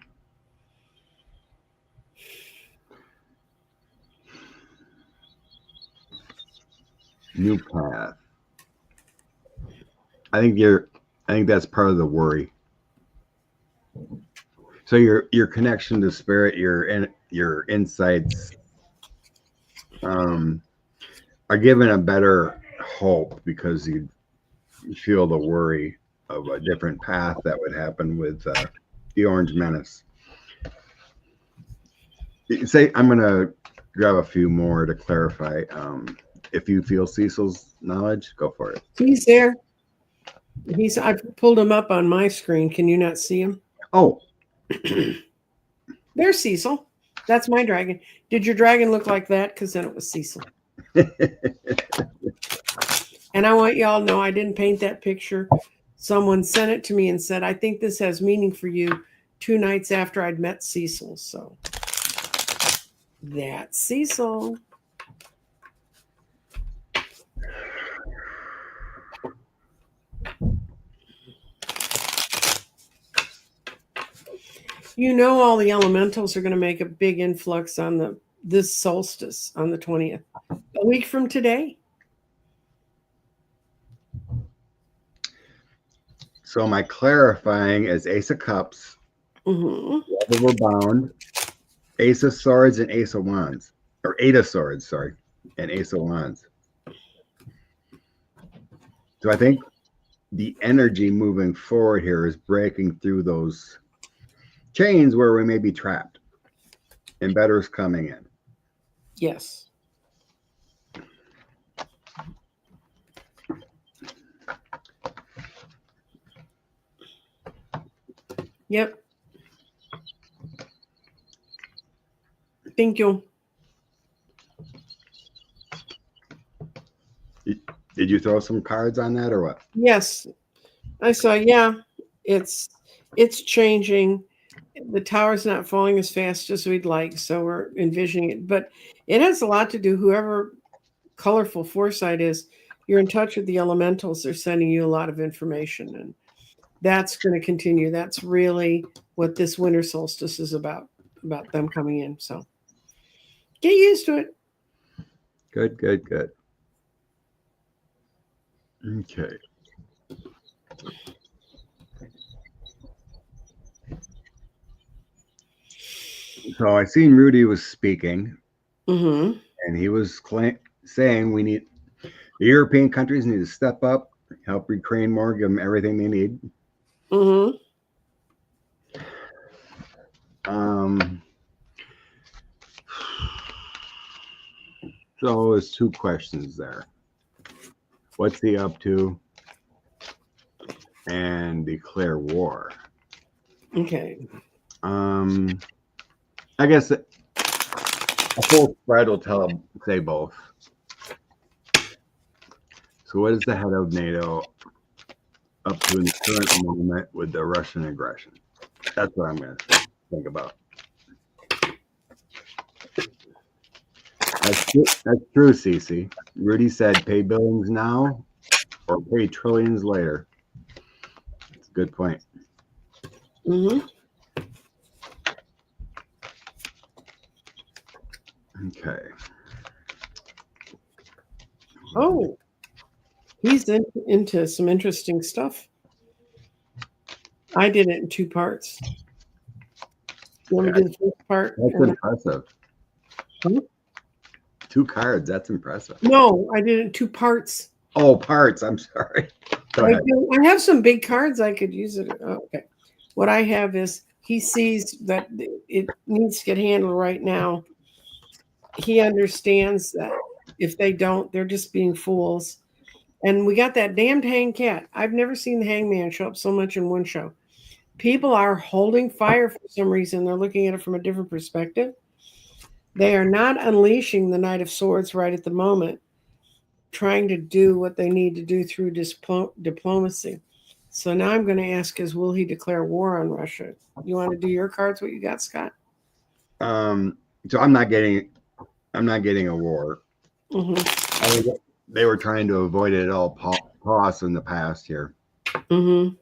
New path. I think that's part of the worry. So your connection to spirit, your insights are given a better hope because you feel the worry of a different path that would happen with the Orange Menace. Say, I'm going to grab a few more to clarify. If you feel Cecil's knowledge, go for it. He's there. I've pulled him up on my screen. Can you not see him? Oh. There's Cecil. That's my dragon. Did your dragon look like that? Because then it was Cecil. And I want y'all to know I didn't paint that picture. Someone sent it to me and said, I think this has meaning for you 2 nights after I'd met Cecil. So that's Cecil. You know, all the elementals are going to make a big influx on this solstice on the 20th, a week from today. So my clarifying is Ace of Cups, Double Bound, Ace of Swords, and Ace of Wands, or 8 of Swords, sorry, and Ace of Wands. So I think the energy moving forward here is breaking through those chains where we may be trapped, and better is coming in. Yes. Yep. Thank you. Did you throw some cards on that or what? Yes. I saw, yeah, it's changing. The tower's not falling as fast as we'd like, so we're envisioning it. But it has a lot to do, whoever colorful foresight is, you're in touch with the elementals. They're sending you a lot of information, and that's going to continue. That's really what this winter solstice is about them coming in. So get used to it. Good, good, good. Okay. So I seen Rudy was speaking, and he was saying the European countries need to step up, help Ukraine more, give them everything they need. So there's 2 questions there. What's he up to? And declare war. Okay. I guess a full spread will say both. So what is the head of NATO up to in the current moment with the Russian aggression? That's what I'm going to think about. That's true, Cece. Rudy said pay billions now or pay trillions later. That's a good point. Okay. Oh, he's into some interesting stuff. I did it in 2 parts. You want me to do the first part? That's impressive. 2 cards. That's impressive. No, I did it in 2 parts. Oh, parts. I'm sorry. I have some big cards I could use it. Okay. What I have is he sees that it needs to get handled right now. He understands that if they don't, they're just being fools. And we got that damned hanged cat. I've never seen the hangman show up so much in one show. People are holding fire for some reason. They're looking at it from a different perspective. They are not unleashing the Knight of Swords right at the moment, trying to do what they need to do through diplomacy. So now I'm going to ask is, will he declare war on Russia? You want to do your cards? What you got, Scott? So I'm not getting a war. Mm-hmm. I think they were trying to avoid it at all costs in the past here. Mm-hmm.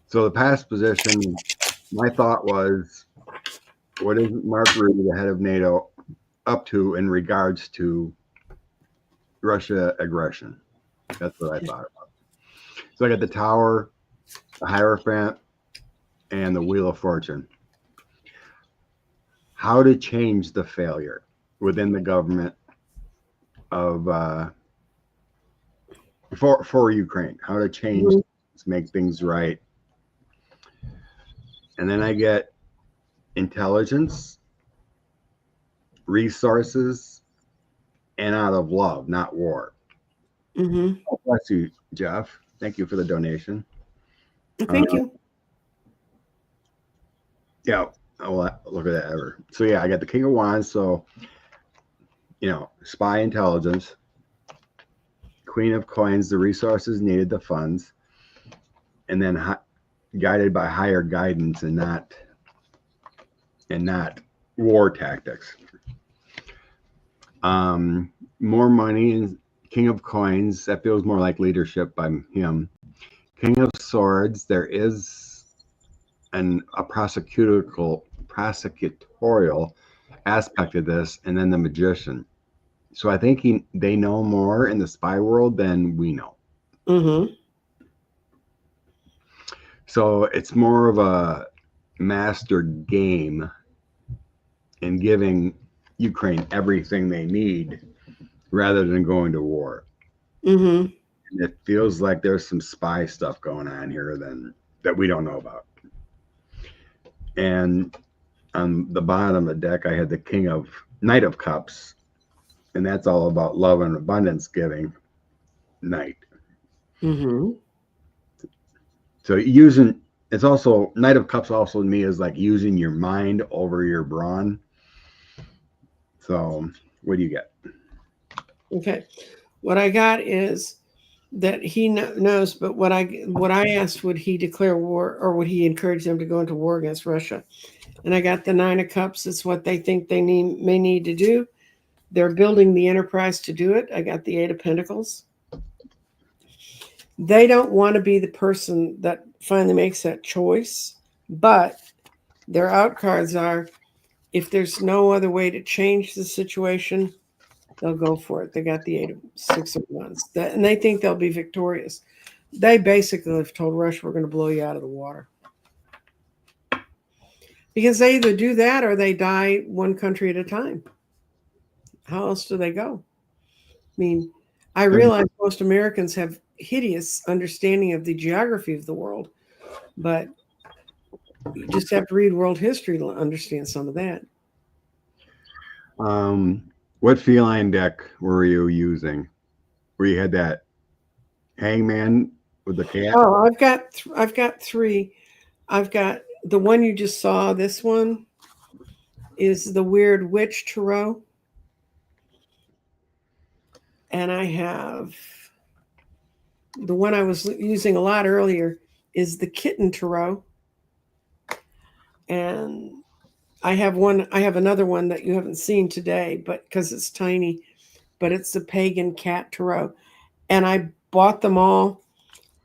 So the past position, my thought was, what is Mark Rutte, the head of NATO, up to in regards to Russia aggression? That's what I thought about. So I got the Tower, the Hierophant, and the Wheel of Fortune. How to change the failure within the government of for Ukraine? How to change, make things right? And then I get intelligence, resources, and out of love, not war. Mm-hmm. Oh, bless you, Jeff. Thank you for the donation. Thank you. Yeah, oh, look at that ever. So yeah, I got the King of Wands. So spy intelligence, Queen of Coins, the resources needed, the funds, and then guided by higher guidance and not war tactics. More money and King of Coins, that feels more like leadership by him. King of Swords, there is a prosecutorial aspect of this, and then the Magician. So I think they know more in the spy world than we know. Mm-hmm. So it's more of a master game in giving Ukraine everything they need rather than going to war. Mm-hmm. And it feels like there's some spy stuff going on here that we don't know about. And on the bottom of the deck, I had the Knight of Cups, and that's all about love and abundance giving. Knight. Mm-hmm. So it's also Knight of Cups also to me is like using your mind over your brawn. So what do you get? Okay. What I got is that he knows, but what I asked, would he declare war or would he encourage them to go into war against Russia? And I got the Nine of Cups. It's what they think they may need to do. They're building the enterprise to do it. I got the Eight of Pentacles. They don't want to be the person that finally makes that choice, but their out cards are, if there's no other way to change the situation, they'll go for it. They got the Six of Wands, and they think they'll be victorious. They basically have told Russia, we're going to blow you out of the water. Because they either do that or they die one country at a time. How else do they go? I mean, I realize most Americans have hideous understanding of the geography of the world, but you just have to read world history to understand some of that. What feline deck were you using? Where you had that hangman with the cat? Oh, I've got three. I've got the one you just saw. This one is the Weird Witch Tarot. And I have the one I was using a lot earlier is the Kitten Tarot. And I have another one that you haven't seen today, but because it's tiny, but it's the Pagan Cat Tarot. And I bought them all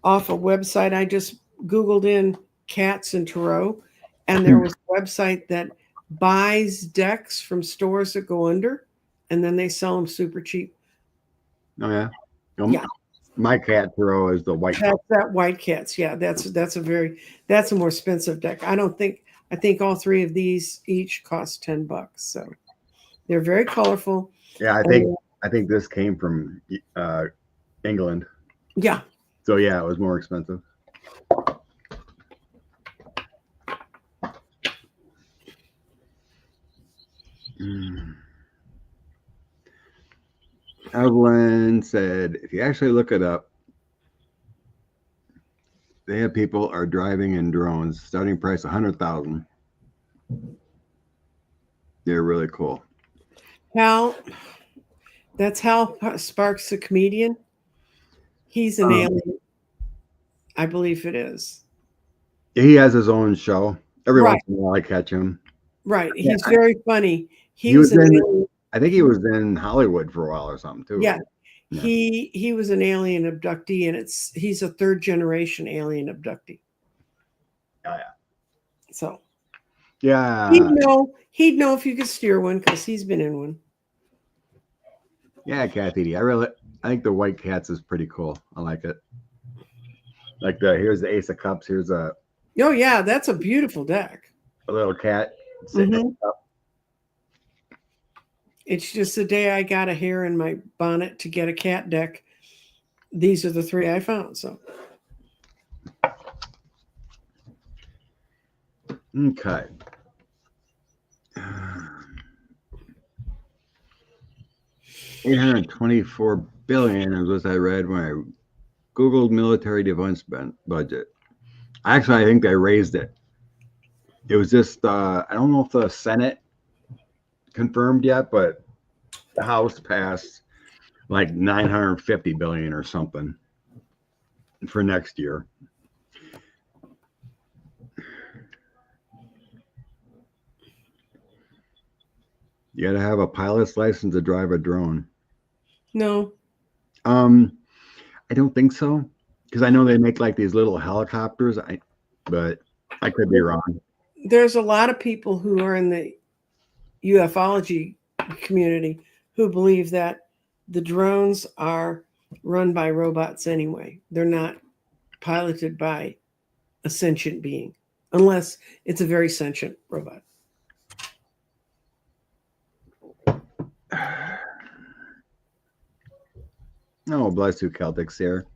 off a website. I just Googled in cats and tarot, and there was a website that buys decks from stores that go under, and then they sell them super cheap. Oh yeah. Yeah. My cat tarot is the white. That's that white cats. Yeah, that's a more expensive deck. I think all three of these each cost $10. So they're very colorful. Yeah, I think this came from England. Yeah. So yeah, it was more expensive. Evelyn said, if you actually look it up, they have people are driving in drones. Starting price $100,000. They're really cool. That's Hal Sparks, the comedian. He's an alien. I believe it is. He has his own show. Every Right. once in a while I catch him. Right. He's very funny. He was an alien. I think he was in Hollywood for a while or something too. Yeah. Yeah. He was an alien abductee, and he's a third generation alien abductee. Oh, yeah. So Yeah. he'd know if you could steer one because he's been in one. Yeah, Kathy D. I think the White Cats is pretty cool. I like it. Like here's the Ace of Cups. Here's a Oh yeah, that's a beautiful deck. little cat. Mhm. It's just the day I got a hair in my bonnet to get a cat deck. These are the three I found. So Okay. $824 billion is what I read when I Googled military defense budget. Actually, I think they raised it. It was just, I don't know if the Senate confirmed yet, but the House passed like 950 billion or something for next year. You got to have a pilot's license to drive a drone. no. I don't think so, because I know they make like these little helicopters. But I could be wrong. There's a lot of people who are in the ufology community who believe that the drones are run by robots anyway. They're not piloted by a sentient being, unless it's a very sentient robot. Oh, bless you, Celtics here.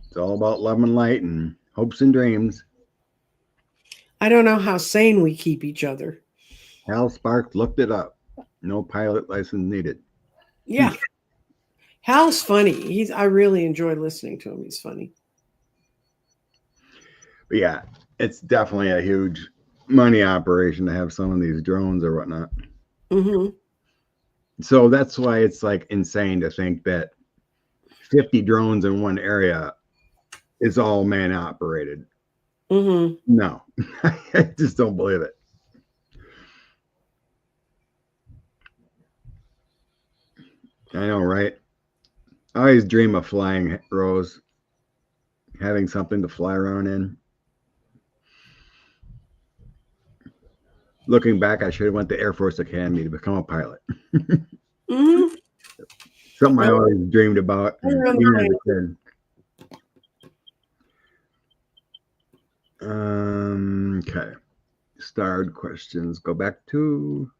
It's all about love and light and hopes and dreams. I don't know how sane we keep each other. Hal Sparks looked it up. No pilot license needed. Yeah. Hal's funny. I really enjoy listening to him. He's funny. But yeah, it's definitely a huge money operation to have some of these drones or whatnot. Mm-hmm. So that's why it's like insane to think that 50 drones in one area is all man operated. Mm-hmm. No, I just don't believe it. I know, right? I always dream of flying, Rose, having something to fly around in. Looking back, I should have went to Air Force Academy to become a pilot. Mm-hmm. Something I always dreamed about. Okay. Starred questions. Go back to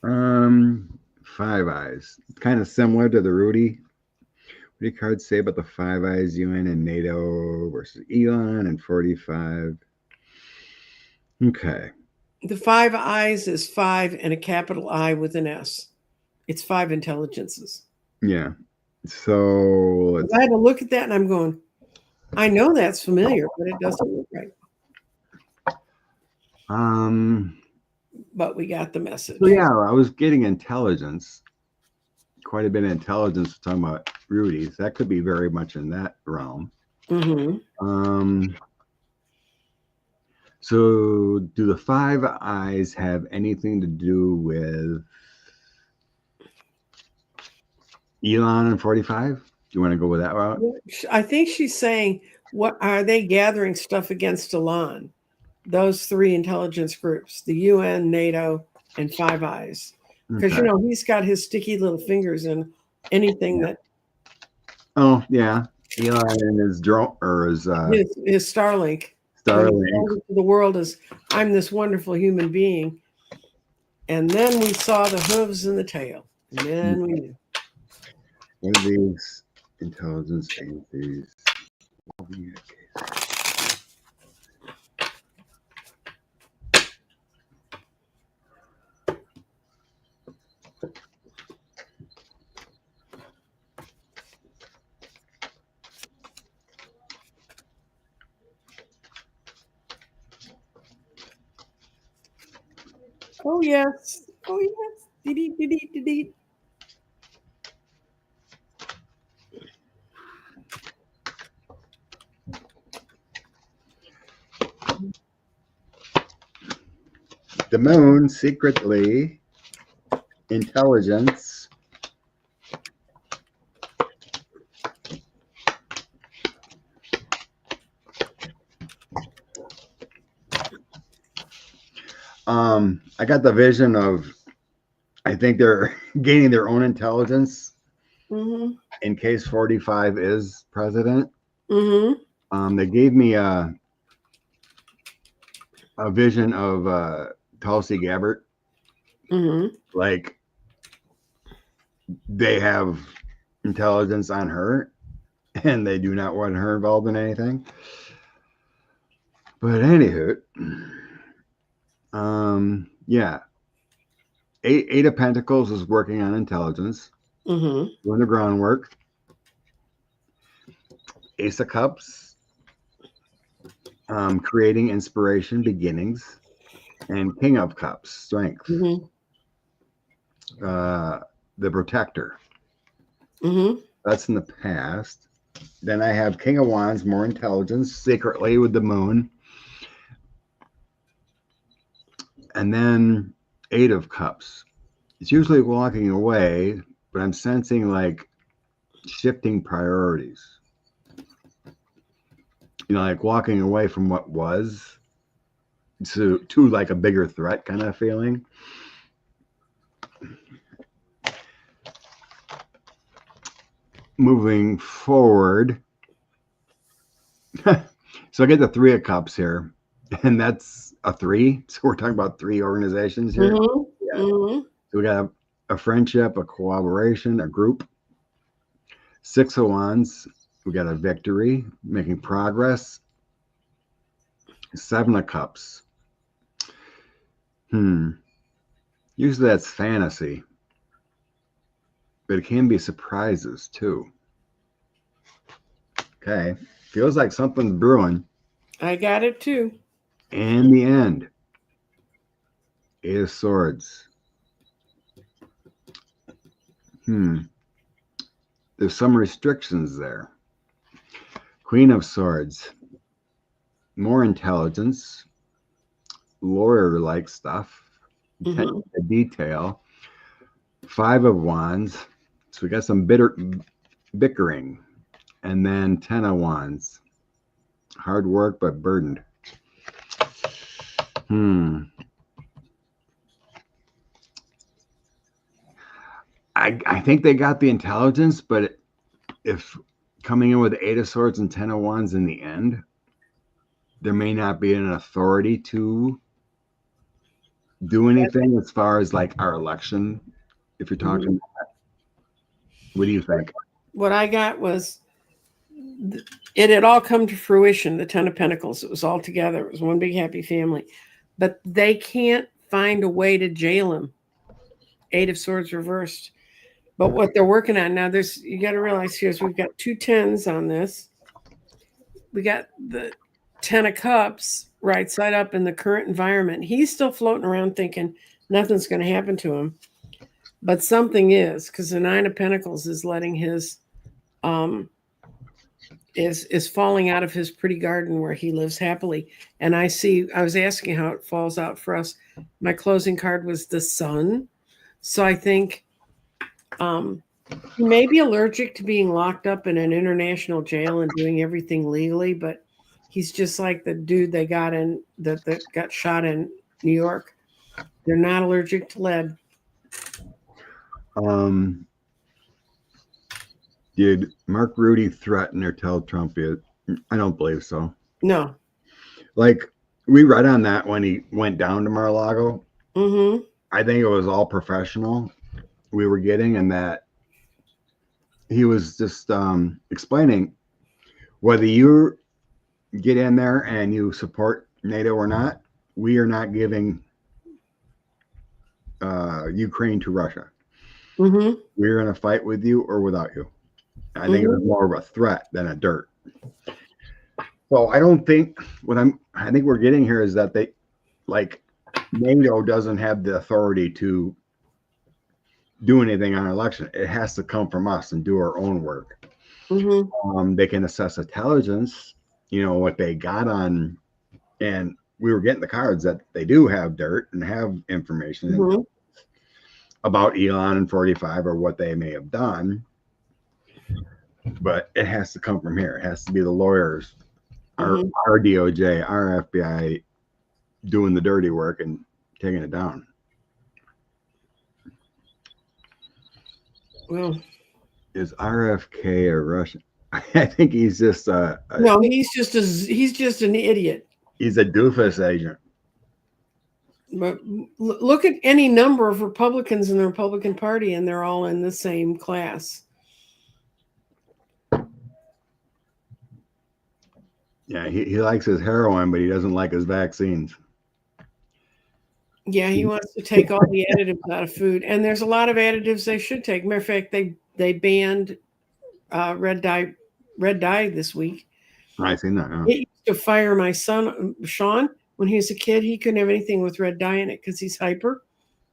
Five Eyes. It's kind of similar to the Rudy. What do your cards say about the Five Eyes UN and NATO versus Elon and 45? Okay. The 5 eyes is 5 and a capital I with an S. It's 5 intelligences. Yeah. So I had to look at that and I'm going, I know that's familiar, but it doesn't look right. But we got the message. So yeah, I was getting intelligence. Quite a bit of intelligence talking about Rudy's. That could be very much in that realm. Mm-hmm. So do the Five Eyes have anything to do with Elon and 45? Do you want to go with that route? I think she's saying, what are they gathering stuff against Elon? Those 3 intelligence groups, the UN, NATO, and Five Eyes. Because, Okay. he's got his sticky little fingers in anything that. Oh, yeah. Elon and his drone or his Starlink. Starlink. To the world as I'm this wonderful human being. And then we saw the hooves and the tail. And then we knew. What are these intelligence agencies? Oh, yes. Oh, yes. Dee-dee. The moon secretly intelligence I got the vision of, I think they're gaining their own intelligence Mm-hmm. in case 45 is president. Mm-hmm. They gave me a vision of Tulsi Gabbard. Mm-hmm. Like they have intelligence on her and they do not want her involved in anything. But anywho, yeah. Eight of Pentacles is working on intelligence, Mm-hmm. doing the groundwork. Ace of Cups, creating inspiration, beginnings, and King of Cups, strength. Mm-hmm. The Protector. Mm-hmm. That's in the past. Then I have King of Wands, more intelligence, secretly with the moon. And then Eight of Cups. It's usually walking away, but I'm sensing like shifting priorities. You know, like walking away from what was to like a bigger threat kind of feeling. Moving forward. So I get the Three of Cups here, and that's a 3. So we're talking about 3 organizations here. Mm-hmm. Yeah. Mm-hmm. So we got a friendship, a cooperation, a group. 6 of Wands, we got a victory, making progress. 7 of Cups. Usually that's fantasy, but it can be surprises too. Okay. Feels like something's brewing. I got it too. And the end. 8 of Swords. There's some restrictions there. Queen of Swords. More intelligence. Lawyer-like stuff. Attention to detail. 5 of Wands. So we got some bickering. And then 10 of Wands. Hard work, but burdened. I think they got the intelligence, but if coming in with 8 of Swords and 10 of Wands in the end, there may not be an authority to do anything as far as like our election. If you're talking about, what do you think? What I got was it had all come to fruition, the 10 of Pentacles. It was all together. It was one big happy family. But they can't find a way to jail him. 8 of Swords reversed. But what they're working on now, you got to realize here is we've got 2 10s on this. We got the 10 of Cups right side up in the current environment. He's still floating around thinking nothing's going to happen to him. But something is, because the 9 of Pentacles is letting his is falling out of his pretty garden where he lives happily. And I was asking how it falls out for us. My closing card was the Sun. So I think he may be allergic to being locked up in an international jail and doing everything legally, but he's just like the dude they got in that got shot in New York. They're not allergic to lead. Did Mark Rutte threaten or tell Trump yet? I don't believe so. No. Like we read on that when he went down to Mar-a-Lago. Mm-hmm. I think it was all professional we were getting, and that he was just explaining whether you get in there and you support NATO or not, we are not giving Ukraine to Russia. Mm-hmm. We're going to fight with you or without you. I think it was more of a threat than a dirt. So I don't think I think we're getting here is that they like NATO doesn't have the authority to do anything on an election. It has to come from us and do our own work. Mm-hmm. They can assess intelligence, what they got on and we were getting the cards that they do have dirt and have information about Elon and 45 or what they may have done. But it has to come from here. It has to be the lawyers, our DOJ, our FBI doing the dirty work and taking it down. Well, is RFK a Russian? I think he's just no, he's just an idiot. He's a doofus agent. But look at any number of Republicans in the Republican Party, and they're all in the same class. Yeah, he likes his heroin, but he doesn't like his vaccines. Yeah, he wants to take all the additives out of food, and there's a lot of additives they should take. Matter of fact, they banned red dye this week. I seen that. Yeah. It used to fire my son Sean when he was a kid. He couldn't have anything with red dye in it because he's hyper,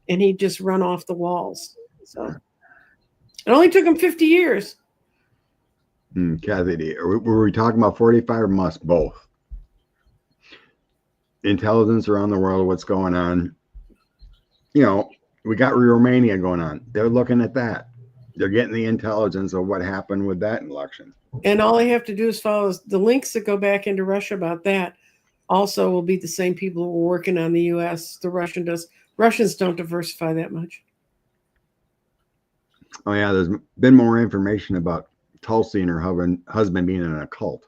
and he'd just run off the walls. So it only took him 50 years. Kathy, were we talking about 45 or Musk? Both. Intelligence around the world, what's going on. You know, we got Romania going on. They're looking at that. They're getting the intelligence of what happened with that election. And all they have to do is follow the links that go back into Russia about that. Also will be the same people who were working on the U.S. The Russians don't diversify that much. Oh, yeah, there's been more information about Tulsi and her husband being in a cult.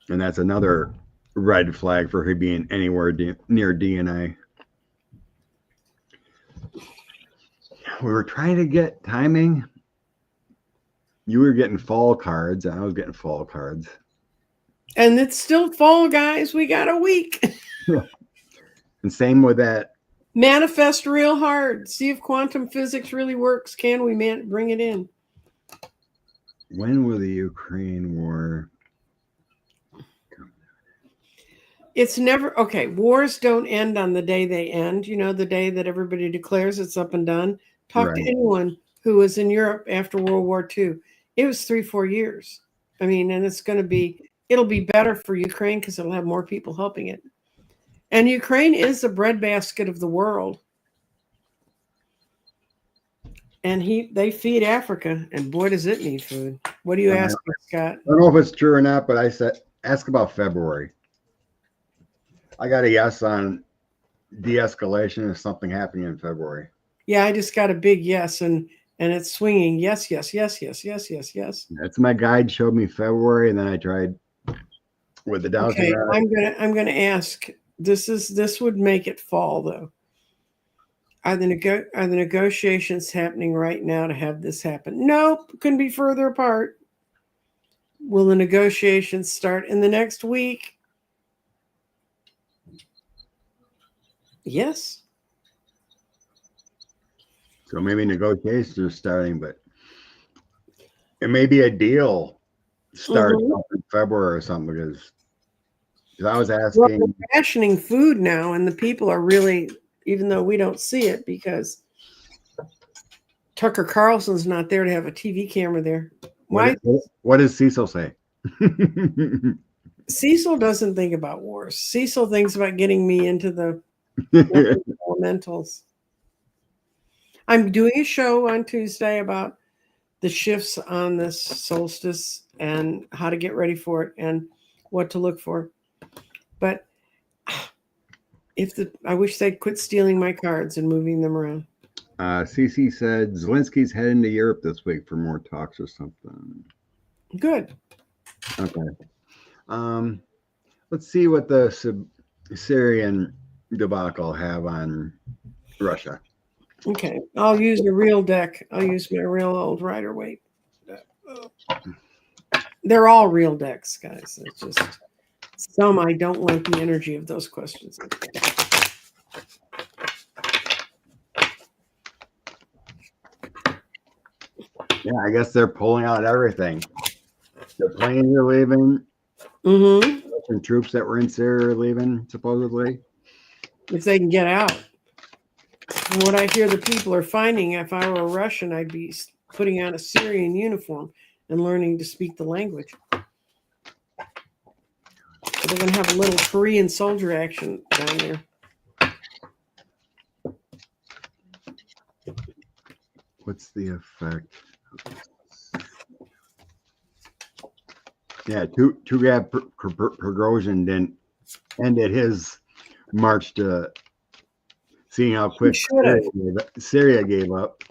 And that's another red flag for her being anywhere near DNA. We were trying to get timing. You were getting fall cards, and I was getting fall cards. And it's still fall, guys. We got a week. And same with that. Manifest real hard. See if quantum physics really works. Can we bring it in? When will the Ukraine war come? It's never okay. Wars don't end on the day they end. You know, the day that everybody declares it's up and done. Talk to anyone who was in Europe after World War II. It was 3-4 years. I mean, and it'll be better for Ukraine because it'll have more people helping it. And Ukraine is the breadbasket of the world. And they feed Africa, and boy, does it need food. What do you ask me, Scott? I don't know if it's true or not, but I said ask about February. I got a yes on de-escalation if something happening in February. Yeah, I just got a big yes, and it's swinging. Yes, yes, yes, yes, yes, yes, yes. That's my guide showed me February, and then I tried with the Dow. Okay, I'm gonna ask. This would make it fall though. Are the negotiations happening right now to have this happen? Nope, couldn't be further apart. Will the negotiations start in the next week? Yes. So maybe negotiations are starting, but it may be a deal start in February or something because I was asking. Well, we're rationing food now, and the people are really, even though we don't see it because Tucker Carlson's not there to have a TV camera there. Why? What does Cecil say? Cecil doesn't think about wars. Cecil thinks about getting me into the elementals. I'm doing a show on Tuesday about the shifts on this solstice and how to get ready for it and what to look for. But I wish they'd quit stealing my cards and moving them around. CC said Zelensky's heading to Europe this week for more talks or something. Good. Okay. Let's see what the Syrian debacle have on Russia. Okay. I'll use a real deck. I'll use my real old Rider-Waite. They're all real decks, guys. It's just some I don't want the energy of those questions. Yeah, I guess they're pulling out everything. The planes are leaving. Russian troops that were in Syria are leaving, supposedly. If they can get out. From what I hear the people are finding, if I were a Russian, I'd be putting on a Syrian uniform and learning to speak the language. They're going to have a little Korean soldier action down there. What's the effect? Yeah, Tugab Prigozhin didn't ended his march to seeing how quick Syria gave up.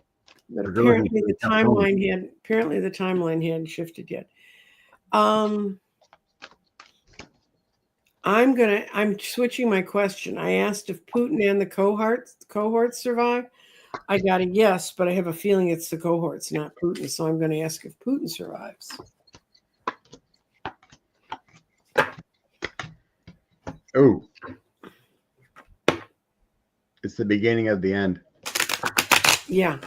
But apparently the timeline hadn't shifted yet. I'm switching my question. I asked if Putin and the cohorts survive. I got a yes, but I have a feeling it's the cohorts, not Putin. So I'm going to ask if Putin survives. Oh, it's the beginning of the end. Yeah.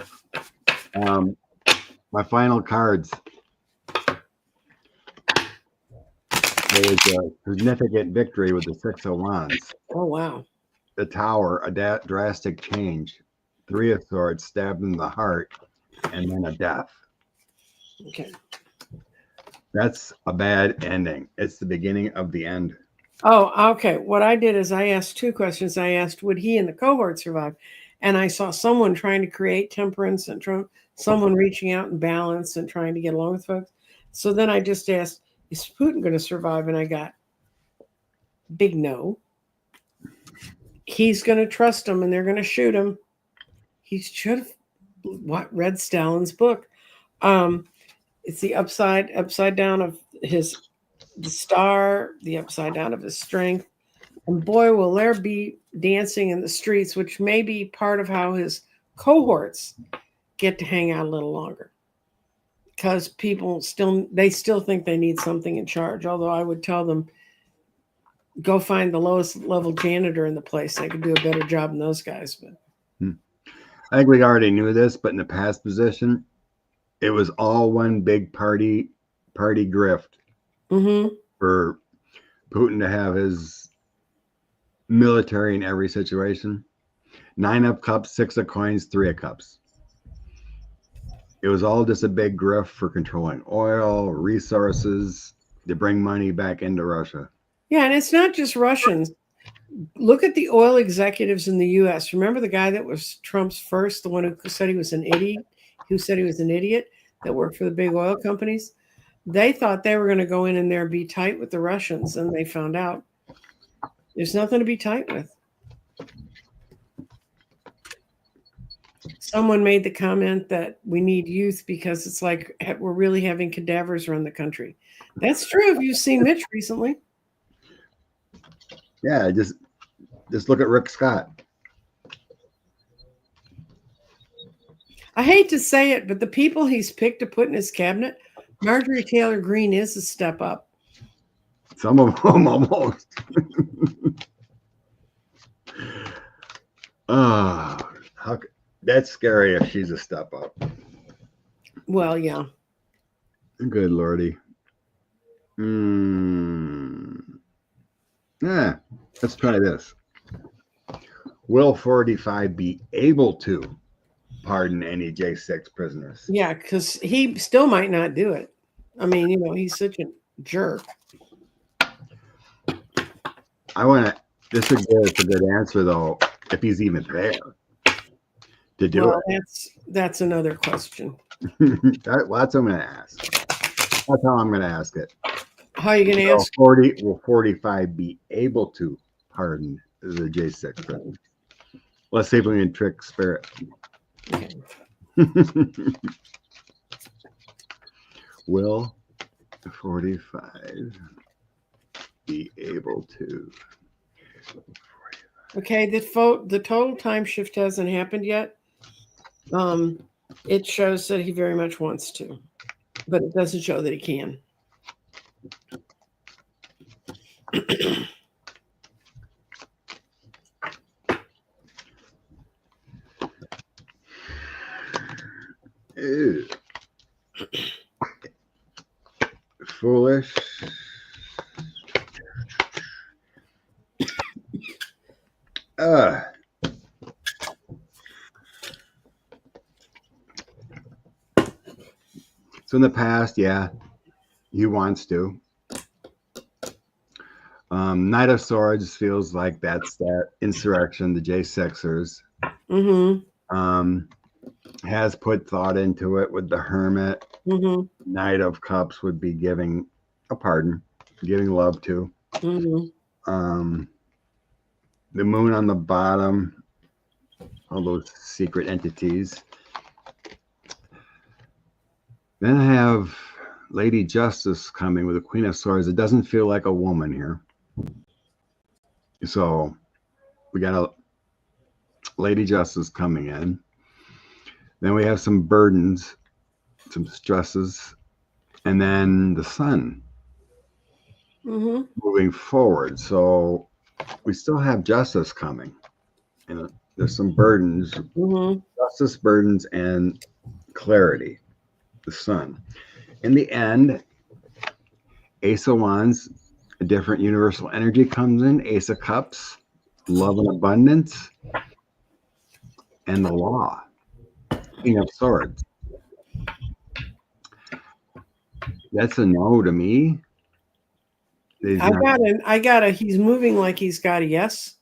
My final cards. There was a significant victory with the Six of Wands. Oh, wow. The Tower, a drastic change. Three of Swords, stabbed in the heart, and then a death. Okay. That's a bad ending. It's the beginning of the end. Oh, okay. What I did is I asked two questions. I asked, would he and the cohort survive? And I saw someone trying to create temperance and someone reaching out and balance and trying to get along with folks. So then I just asked, is Putin going to survive? And I got big no. He's going to trust him and they're going to shoot him. He should have read Stalin's book. It's the upside down of the star, the upside down of his strength. And boy, will there be dancing in the streets, which may be part of how his cohorts get to hang out a little longer. Because people still think they need something in charge. Although I would tell them, go find the lowest level janitor in the place. They could do a better job than those guys. But I think we already knew this, but in the past position, it was all one big party grift for Putin to have his military in every situation. 9 of cups, 6 of coins, 3 of cups. It was all just a big grift for controlling oil, resources, to bring money back into Russia. Yeah, and it's not just Russians. Look at the oil executives in the U.S. Remember the guy that was Trump's first, the one who said he was an idiot, that worked for the big oil companies? They thought they were going to go in there and be tight with the Russians, and they found out there's nothing to be tight with. Someone made the comment that we need youth because it's like we're really having cadavers run the country. That's true if you've seen Mitch recently. Yeah, just look at Rick Scott. I hate to say it, but the people he's picked to put in his cabinet, Marjorie Taylor Greene is a step up. Some of them almost. That's scary if she's a step up. Well, yeah. Good Lordy. Yeah, let's try this. Will 45 be able to pardon any J6 prisoners? Yeah, because he still might not do it. I mean, he's such a jerk. This would give us a good answer, though, if he's even there to do it. That's another question. That's what I'm going to ask. That's how I'm going to ask it. How are you going to ask? Will 45 be able to pardon the J6 prisoners? Let's see if we can trick Spirit. Okay. Will 45 be able to? Okay, the total time shift hasn't happened yet. It shows that he very much wants to, but it doesn't show that he can. Ew. Foolish. So in the past, yeah, he wants to. Knight of Swords feels like that's that insurrection, the J6ers. Has put thought into it with the Hermit. Knight of Cups would be giving a pardon, giving love to. The Moon on the bottom, all those secret entities. Then I have Lady Justice coming with the Queen of Swords. It doesn't feel like a woman here. So we got a Lady Justice coming in. Then we have some burdens, some stresses, and then the Sun moving forward. So we still have justice coming. And there's some burdens, justice, burdens, and clarity, the Sun. In the end, Ace of Wands, a different universal energy comes in. Ace of Cups, love and abundance, and the Law, King of Swords. That's a no to me. I got a, he's moving like he's got a yes,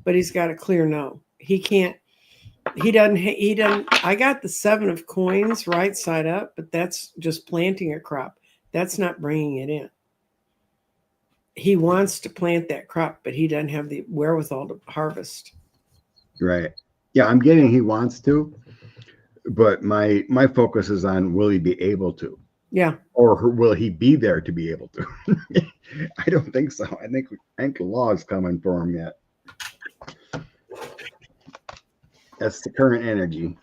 but he's got a clear no. He doesn't, I got the 7 of coins right side up, but that's just planting a crop. That's not bringing it in. He wants to plant that crop, but he doesn't have the wherewithal to harvest. Right. Yeah, I'm getting he wants to, but my focus is on will he be able to? Yeah. Or will he be there to be able to? I don't think so. I think the law is coming for him yet. That's the current energy.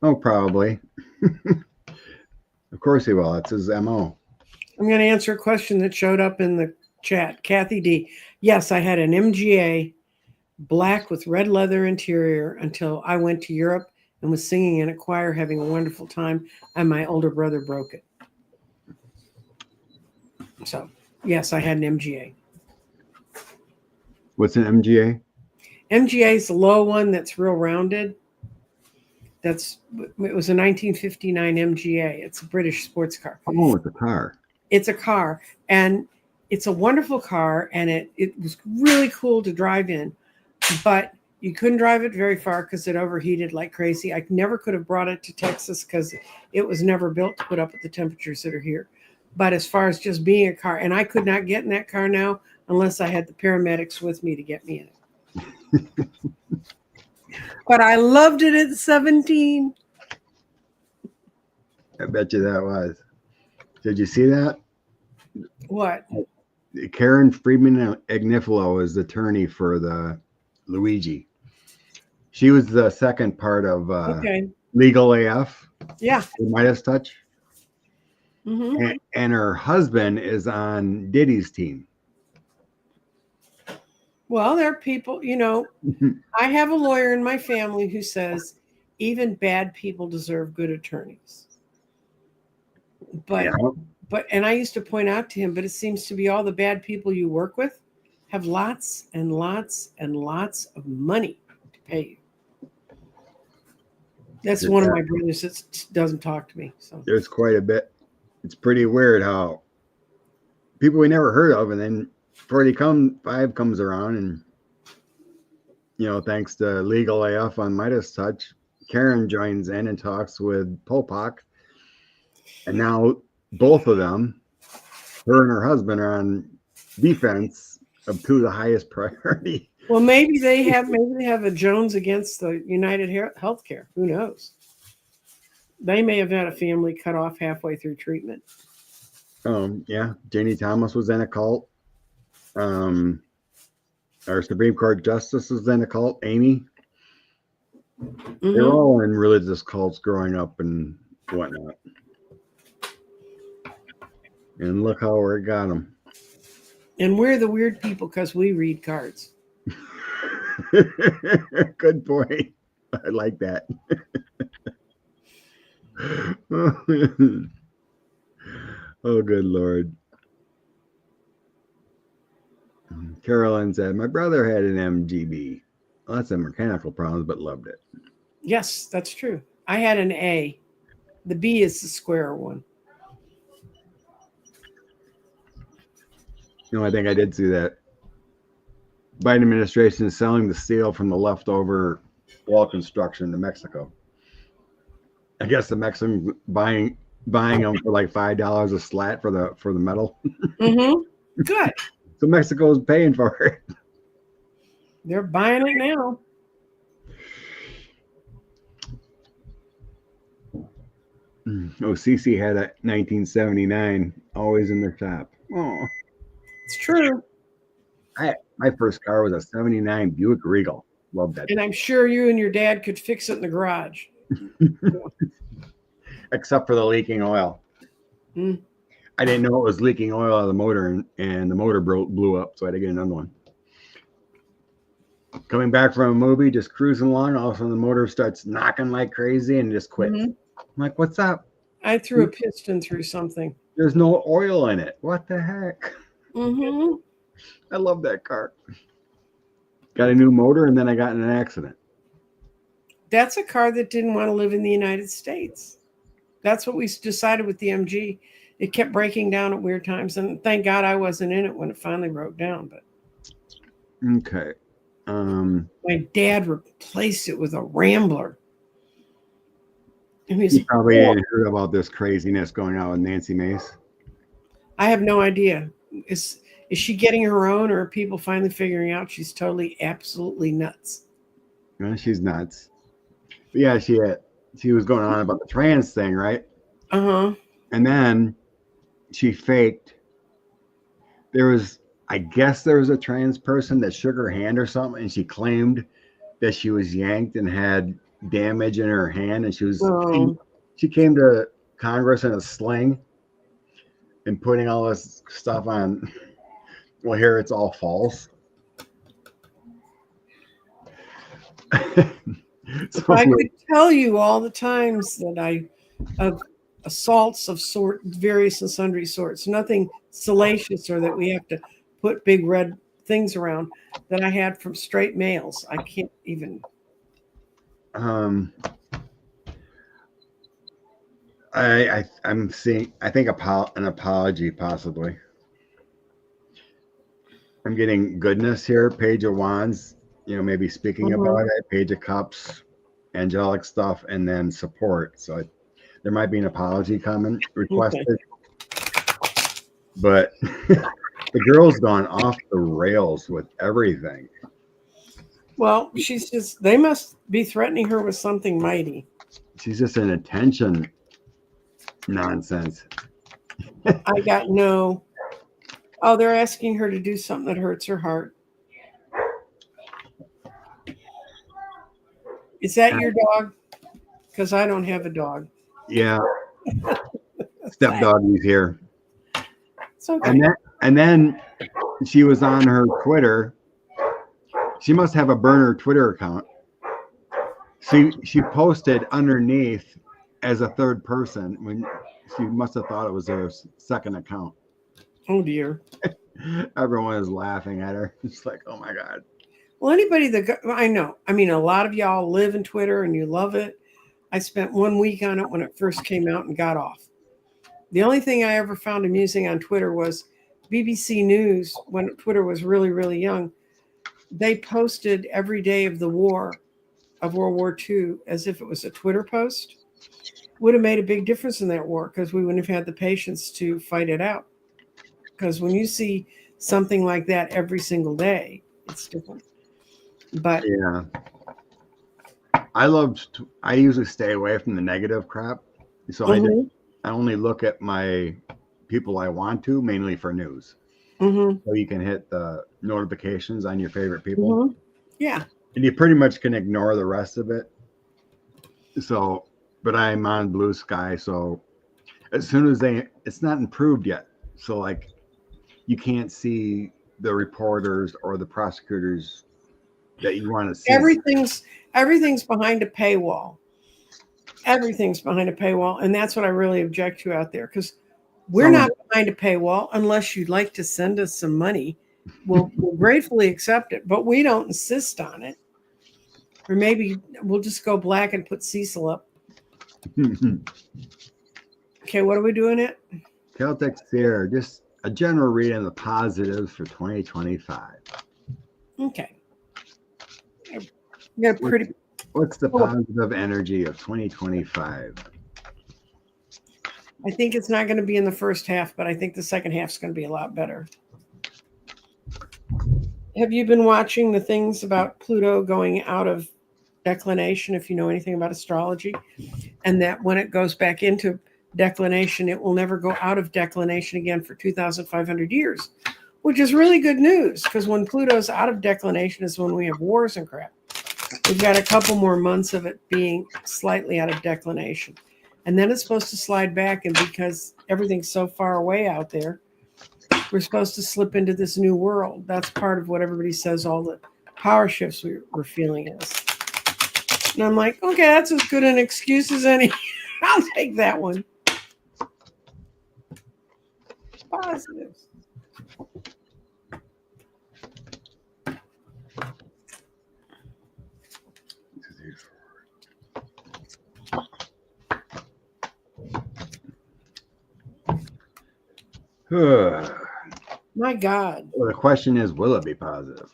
Oh, probably. Of course he will. It's his MO. I'm going to answer a question that showed up in the chat. Kathy D. Yes, I had an MGA black with red leather interior until I went to Europe and was singing in a choir, having a wonderful time, and my older brother broke it. So, yes, I had an MGA. What's an MGA? MGA is the low one that's real rounded. It was a 1959 MGA. It's a British sports car. Oh, it's a car. It's a car, and it's a wonderful car, and it was really cool to drive in, but you couldn't drive it very far because it overheated like crazy. I never could have brought it to Texas because it was never built to put up at the temperatures that are here. But as far as just being a car, and I could not get in that car now unless I had the paramedics with me to get me in it. But I loved it at 17. I bet you that was. Did you see that? What? Karen Friedman Agnifilo is the attorney for the Luigi. She was the second part of Legal AF. Yeah. Midas Touch. And her husband is on Diddy's team. Well, there are people, I have a lawyer in my family who says even bad people deserve good attorneys. But and I used to point out to him, but it seems to be all the bad people you work with have lots and lots and lots of money to pay you. That's one of my brothers that doesn't talk to me. So there's quite a bit. It's pretty weird how people we never heard of, and then 45 comes around, and thanks to Legal AF on Midas Touch, Karen joins in and talks with Popak, and now both of them, her and her husband, are on defense of two of the highest priority. Well, maybe they have a Jones against the United Healthcare. Who knows? They may have had a family cut off halfway through treatment. Yeah, Janie Thomas was in a cult. Our Supreme Court Justice is in a cult. Amy. They're all in religious cults growing up and whatnot. And look how we got them. And we're the weird people because we read cards. Good point. I like that. Oh, good Lord. Carolyn said, my brother had an MGB. Lots of mechanical problems, but loved it. Yes, that's true. I had an A. The B is the square one. No, I think I did see that. Biden administration is selling the steel from the leftover wall construction to Mexico. I guess the Mexicans buying them for like $5 a slat for the metal. Mm-hmm. Good. So Mexico is paying for it. They're buying it now. Oh, Cece had a 1979 always in the shop. Oh, It's true. my first car was a 79 Buick Regal. Love that. And I'm sure you and your dad could fix it in the garage. Except for the leaking oil. Mm. I didn't know it was leaking oil out of the motor, and the motor blew up, so I had to get another one. Coming back from a movie, just cruising along, all of a sudden the motor starts knocking like crazy and just quits. Mm-hmm. I'm like, what's up? I threw a piston through something. There's no oil in it. What the heck? Mm-hmm. I love that car. Got a new motor, and then I got in an accident. That's a car that didn't want to live in the United States. That's what we decided with the MG. It kept breaking down at weird times, and thank God I wasn't in it when it finally broke down. But Okay. my dad replaced it with a Rambler. And You probably ain't heard about this craziness going on with Nancy Mace. I have no idea. Is she getting her own, or are people finally figuring out she's totally, absolutely nuts? Well, she's nuts. But yeah, she was going on about the trans thing, right? Uh-huh. And then she faked. I guess there was a trans person that shook her hand or something, and she claimed that she was yanked and had damage in her hand, and she came to Congress in a sling and putting all this stuff on. Well, here it's all false. If I could tell you all the times that of assaults of various and sundry sorts, nothing salacious or that we have to put big red things around, that I had from straight males. I can't even. I'm seeing. I think an apology possibly. I'm getting goodness here. Page of Wands. Maybe speaking about it. Page of Cups, angelic stuff, and then support. So there might be an apology comment requested. Okay. But the girl's gone off the rails with everything. Well, they must be threatening her with something mighty. She's just an attention nonsense. I got no. Oh, they're asking her to do something that hurts her heart. Is that your dog? Because I don't have a dog. Yeah. Stepdoggy's here. It's okay. And then she was on her Twitter. She must have a burner Twitter account. She posted underneath as a third person when she must have thought it was her second account. Oh dear. Everyone is laughing at her. It's like, oh my God. Well, anybody I know, I mean, a lot of y'all live in Twitter and you love it. I spent 1 week on it when it first came out and got off. The only thing I ever found amusing on Twitter was BBC News, when Twitter was really, really young. They posted every day of the war, of World War II, as if it was a Twitter post. Would have made a big difference in that war because we wouldn't have had the patience to fight it out. Because when you see something like that every single day, it's different. But yeah, I usually stay away from the negative crap. So I only look at my people I want to, mainly for news. So you can hit the notifications on your favorite people. Yeah. And you pretty much can ignore the rest of it. So, but I'm on Blue Sky. So as soon as it's not improved yet. So like you can't see the reporters or the prosecutors that you want to see. Everything's behind a paywall. Everything's behind a paywall. And that's what I really object to out there. Because we're not behind a paywall unless you'd like to send us some money. We'll gratefully accept it, but we don't insist on it. Or maybe we'll just go black and put Cecil up. Okay, what are we doing it? Celtic's here. a general reading of the positives for 2025. Okay. I got a pretty. What's the Oh, positive energy of 2025? I think it's not going to be in the first half, but I think the second half is going to be a lot better. Have you been watching the things about Pluto going out of declination, if you know anything about astrology? And that when it goes back into declination, it will never go out of declination again for 2,500 years, which is really good news, because when Pluto's out of declination is when we have wars and crap. We've got a couple more months of it being slightly out of declination. And then it's supposed to slide back, and because everything's so far away out there, we're supposed to slip into this new world. That's part of what everybody says all the power shifts we're feeling is. And I'm like, okay, that's as good an excuse as any. I'll take that one. Positives. My God. Well, the question is, will it be positive?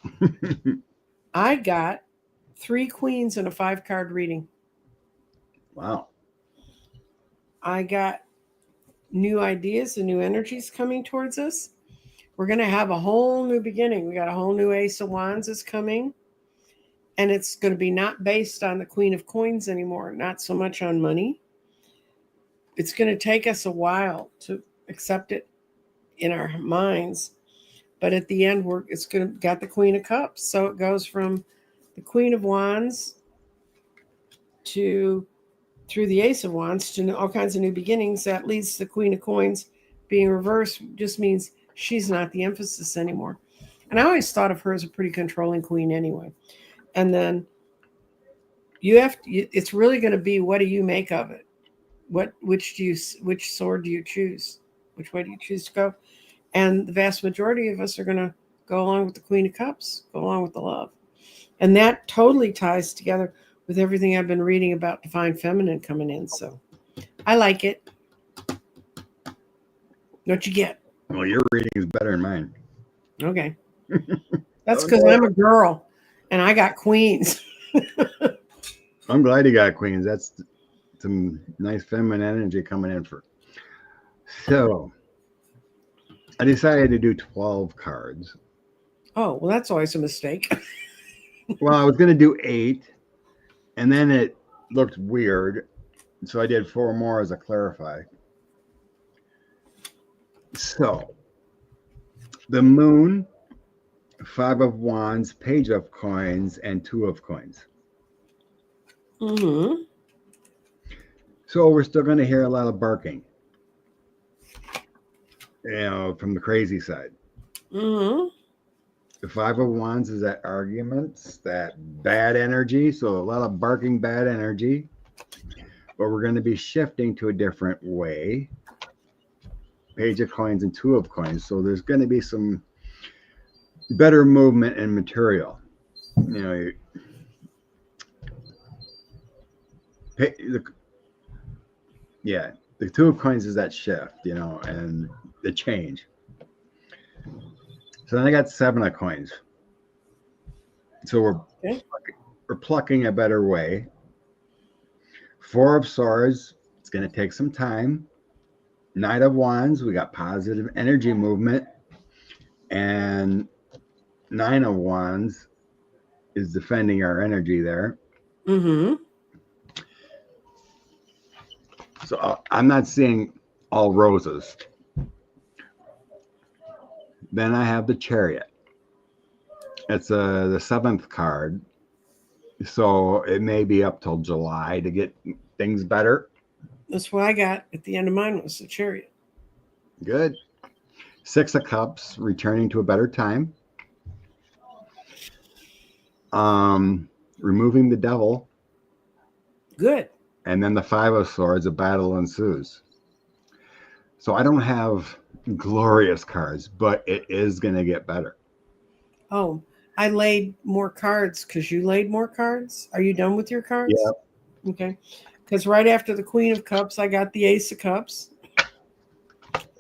I got 3 queens in a 5-card reading. Wow. I got new ideas and new energies coming towards us. We're going to have a whole new beginning. We got a whole new Ace of Wands is coming. And it's going to be not based on the Queen of Coins anymore, not so much on money. It's going to take us a while to accept it in our minds. But at the end, it's going to got the Queen of Cups. So it goes from the Queen of Wands through the Ace of Wands to all kinds of new beginnings. That leads to the Queen of Coins being reversed. Just means she's not the emphasis anymore. And I always thought of her as a pretty controlling queen anyway. And then it's really going to be, what do you make of it? Which sword do you choose? Which way do you choose to go? And the vast majority of us are going to go along with the Queen of Cups, go along with the love. And that totally ties together with everything I've been reading about Divine Feminine coming in. So I like it. What you get? Well, your reading is better than mine. Okay. That's because I'm a girl and I got queens. I'm glad you got queens. That's some nice feminine energy coming in for. So I decided to do 12 cards. Oh, well, that's always a mistake. Well, I was going to do 8, and then it looked weird. So I did 4 more as a clarify. So the Moon, 5 of Wands, Page of Coins, and 2 of Coins. Mm-hmm. So we're still going to hear a lot of barking, from the crazy side. Mm-hmm. The 5 of Wands is that arguments, that bad energy. So a lot of barking, bad energy. But we're going to be shifting to a different way. Page of Coins and 2 of Coins. So there's going to be some better movement and material. The 2 of Coins is that shift, and the change. So then I got 7 of Coins. So we're plucking a better way. 4 of Swords, it's going to take some time. Knight of Wands, we got positive energy movement. And 9 of Wands is defending our energy there. Mm-hmm. So I'm not seeing all roses. Then I have the Chariot. It's the 7th card. So it may be up till July to get things better. That's what I got at the end of mine was the Chariot. Good. 6 of Cups, returning to a better time. Removing the Devil. Good. And then the 5 of Swords, a battle ensues. So I don't have glorious cards, but it is going to get better. Oh, I laid more cards because you laid more cards. Are you done with your cards? Yep. Okay. Because right after the Queen of Cups, I got the Ace of Cups.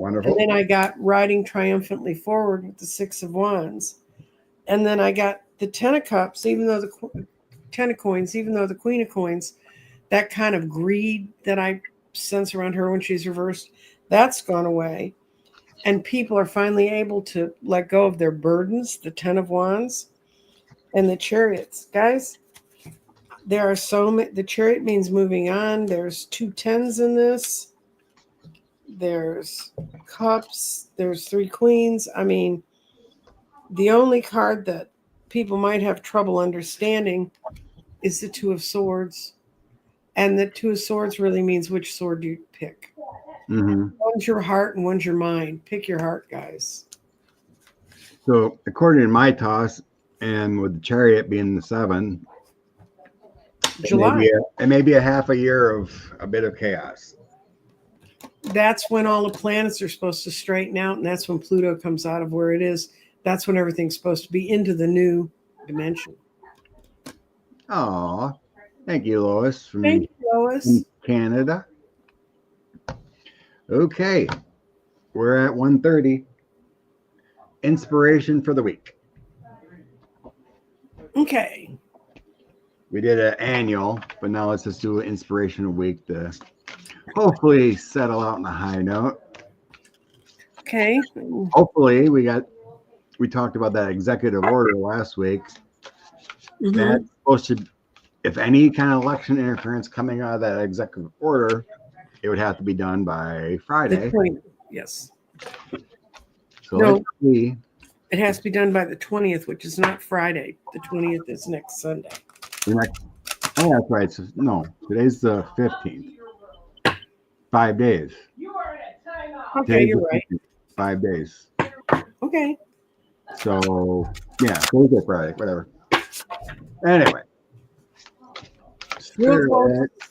Wonderful. then I got riding triumphantly forward with the 6 of Wands. And then I got the 10 of Cups, even though the 10 of Coins, even though the Queen of Coins, that kind of greed that I sense around her when she's reversed, that's gone away. And people are finally able to let go of their burdens, the 10 of Wands and the Chariots. Guys, there are so many. The Chariot means moving on. There's 2 10s in this. There's Cups. There's 3 Queens. I mean, the only card that people might have trouble understanding is the 2 of Swords. And the 2 of Swords really means which sword do you pick. One's your heart and one's your mind. Pick your heart, guys. So according to my toss, and with the Chariot being the 7, July. it may be a half a year of a bit of chaos. That's when all the planets are supposed to straighten out, and that's when Pluto comes out of where it is. That's when everything's supposed to be into the new dimension. Oh, thank you, Lois. Thank you, Lois. Canada. Okay, we're at 1:30. Inspiration for the week. Okay. We did an annual, but now let's just do an inspirational week to hopefully settle out on a high note. Okay. Hopefully we talked about that executive order last week. That's supposed to, if any kind of election interference coming out of that executive order, it would have to be done by Friday. Yes. So No, it has to be done by the 20th, which is not Friday. The 20th is next Sunday. Oh, that's right. So, no, today's the 15th. 5 days. Okay, you're right. 5 days. Okay. So, yeah, Thursday, Friday, whatever. Anyway.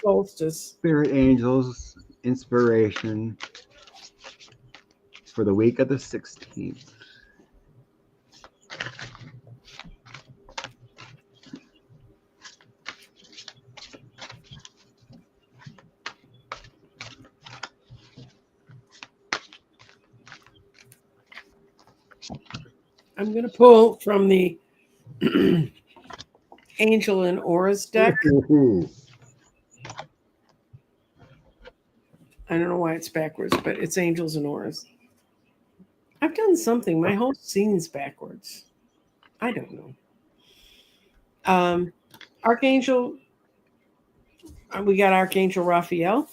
Solstice. Spirit angels, inspiration for the week of the 16th. I'm going to pull from the Angel and Auras deck. I don't know why it's backwards, but it's Angels and Auras. I've done something. My whole scene's backwards. I don't know. Archangel, we got Archangel Raphael.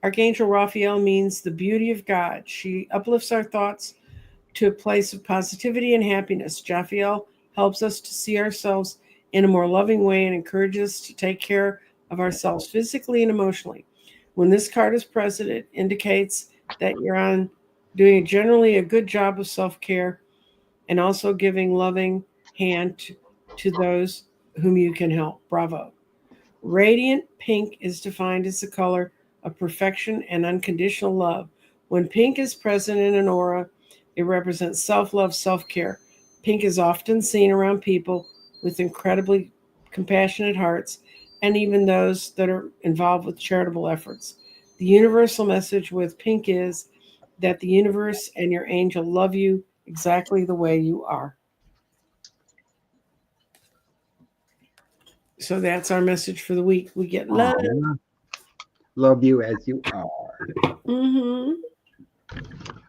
Archangel Raphael means the beauty of God. She uplifts our thoughts to a place of positivity and happiness. Raphael helps us to see ourselves in a more loving way and encourages us to take care of ourselves physically and emotionally. When this card is present, it indicates that you're doing generally a good job of self-care and also giving loving hand to those whom you can help. Bravo. Radiant pink is defined as the color of perfection and unconditional love. When pink is present in an aura, it represents self-love, self-care. Pink is often seen around people with incredibly compassionate hearts and even those that are involved with charitable efforts. The universal message with pink is that the universe and your angel love you exactly the way you are. So that's our message for the week. We get love. Love you as you are.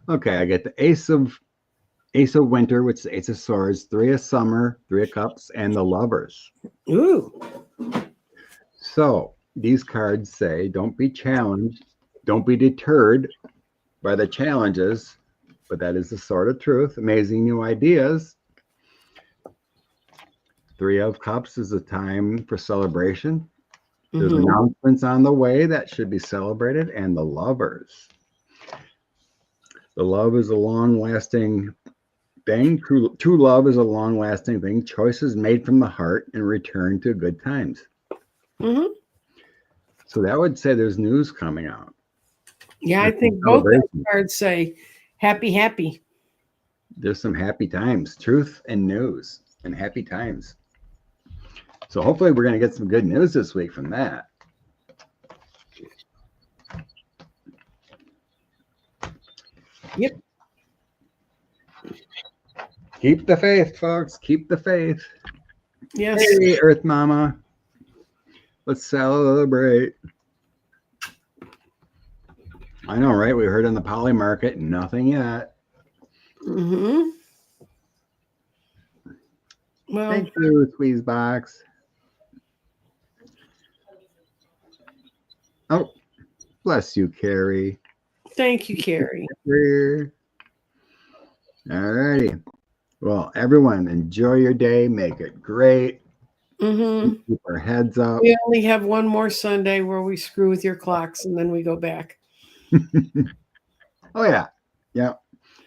Okay, I get the Ace of Winter, which is the Ace of Swords, 3 of Summer, 3 of Cups, and the Lovers. Ooh. So these cards say, don't be challenged, don't be deterred by the challenges, but that is the sword of truth. Amazing new ideas. 3 of Cups is a time for celebration. There's announcements on the way that should be celebrated, and the Lovers. The love is a long-lasting thing. True love is a long-lasting thing. Choices made from the heart and return to good times. So that would say there's news coming out. Yeah, I think both those cards say happy, happy. There's some happy times, truth and news, and happy times. So hopefully we're going to get some good news this week from that. Yep. Keep the faith, folks. Keep the faith. Yes. Hey, Earth Mama. Let's celebrate. I know, right? We heard on the poly market, nothing yet. Mm-hmm. Well, Thank you, Squeeze Box. Oh, bless you, Carrie. thank you, Carrie. All righty. Well, everyone, enjoy your day. Make it great. Mm-hmm. Keep our heads up. We only have one more Sunday where we screw with your clocks and then we go back. Oh, yeah. Yeah.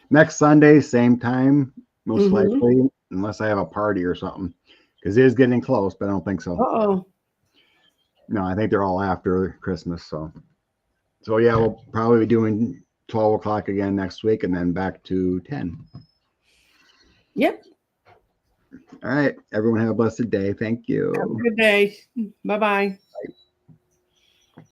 Next Sunday, same time, most likely, unless I have a party or something, because it is getting close, but I don't think so. Uh-oh. No, I think they're all after Christmas. So yeah, we'll probably be doing 12 o'clock again next week and then back to 10. Yep. All right. Everyone have a blessed day. Thank you. Have a good day. Bye-bye.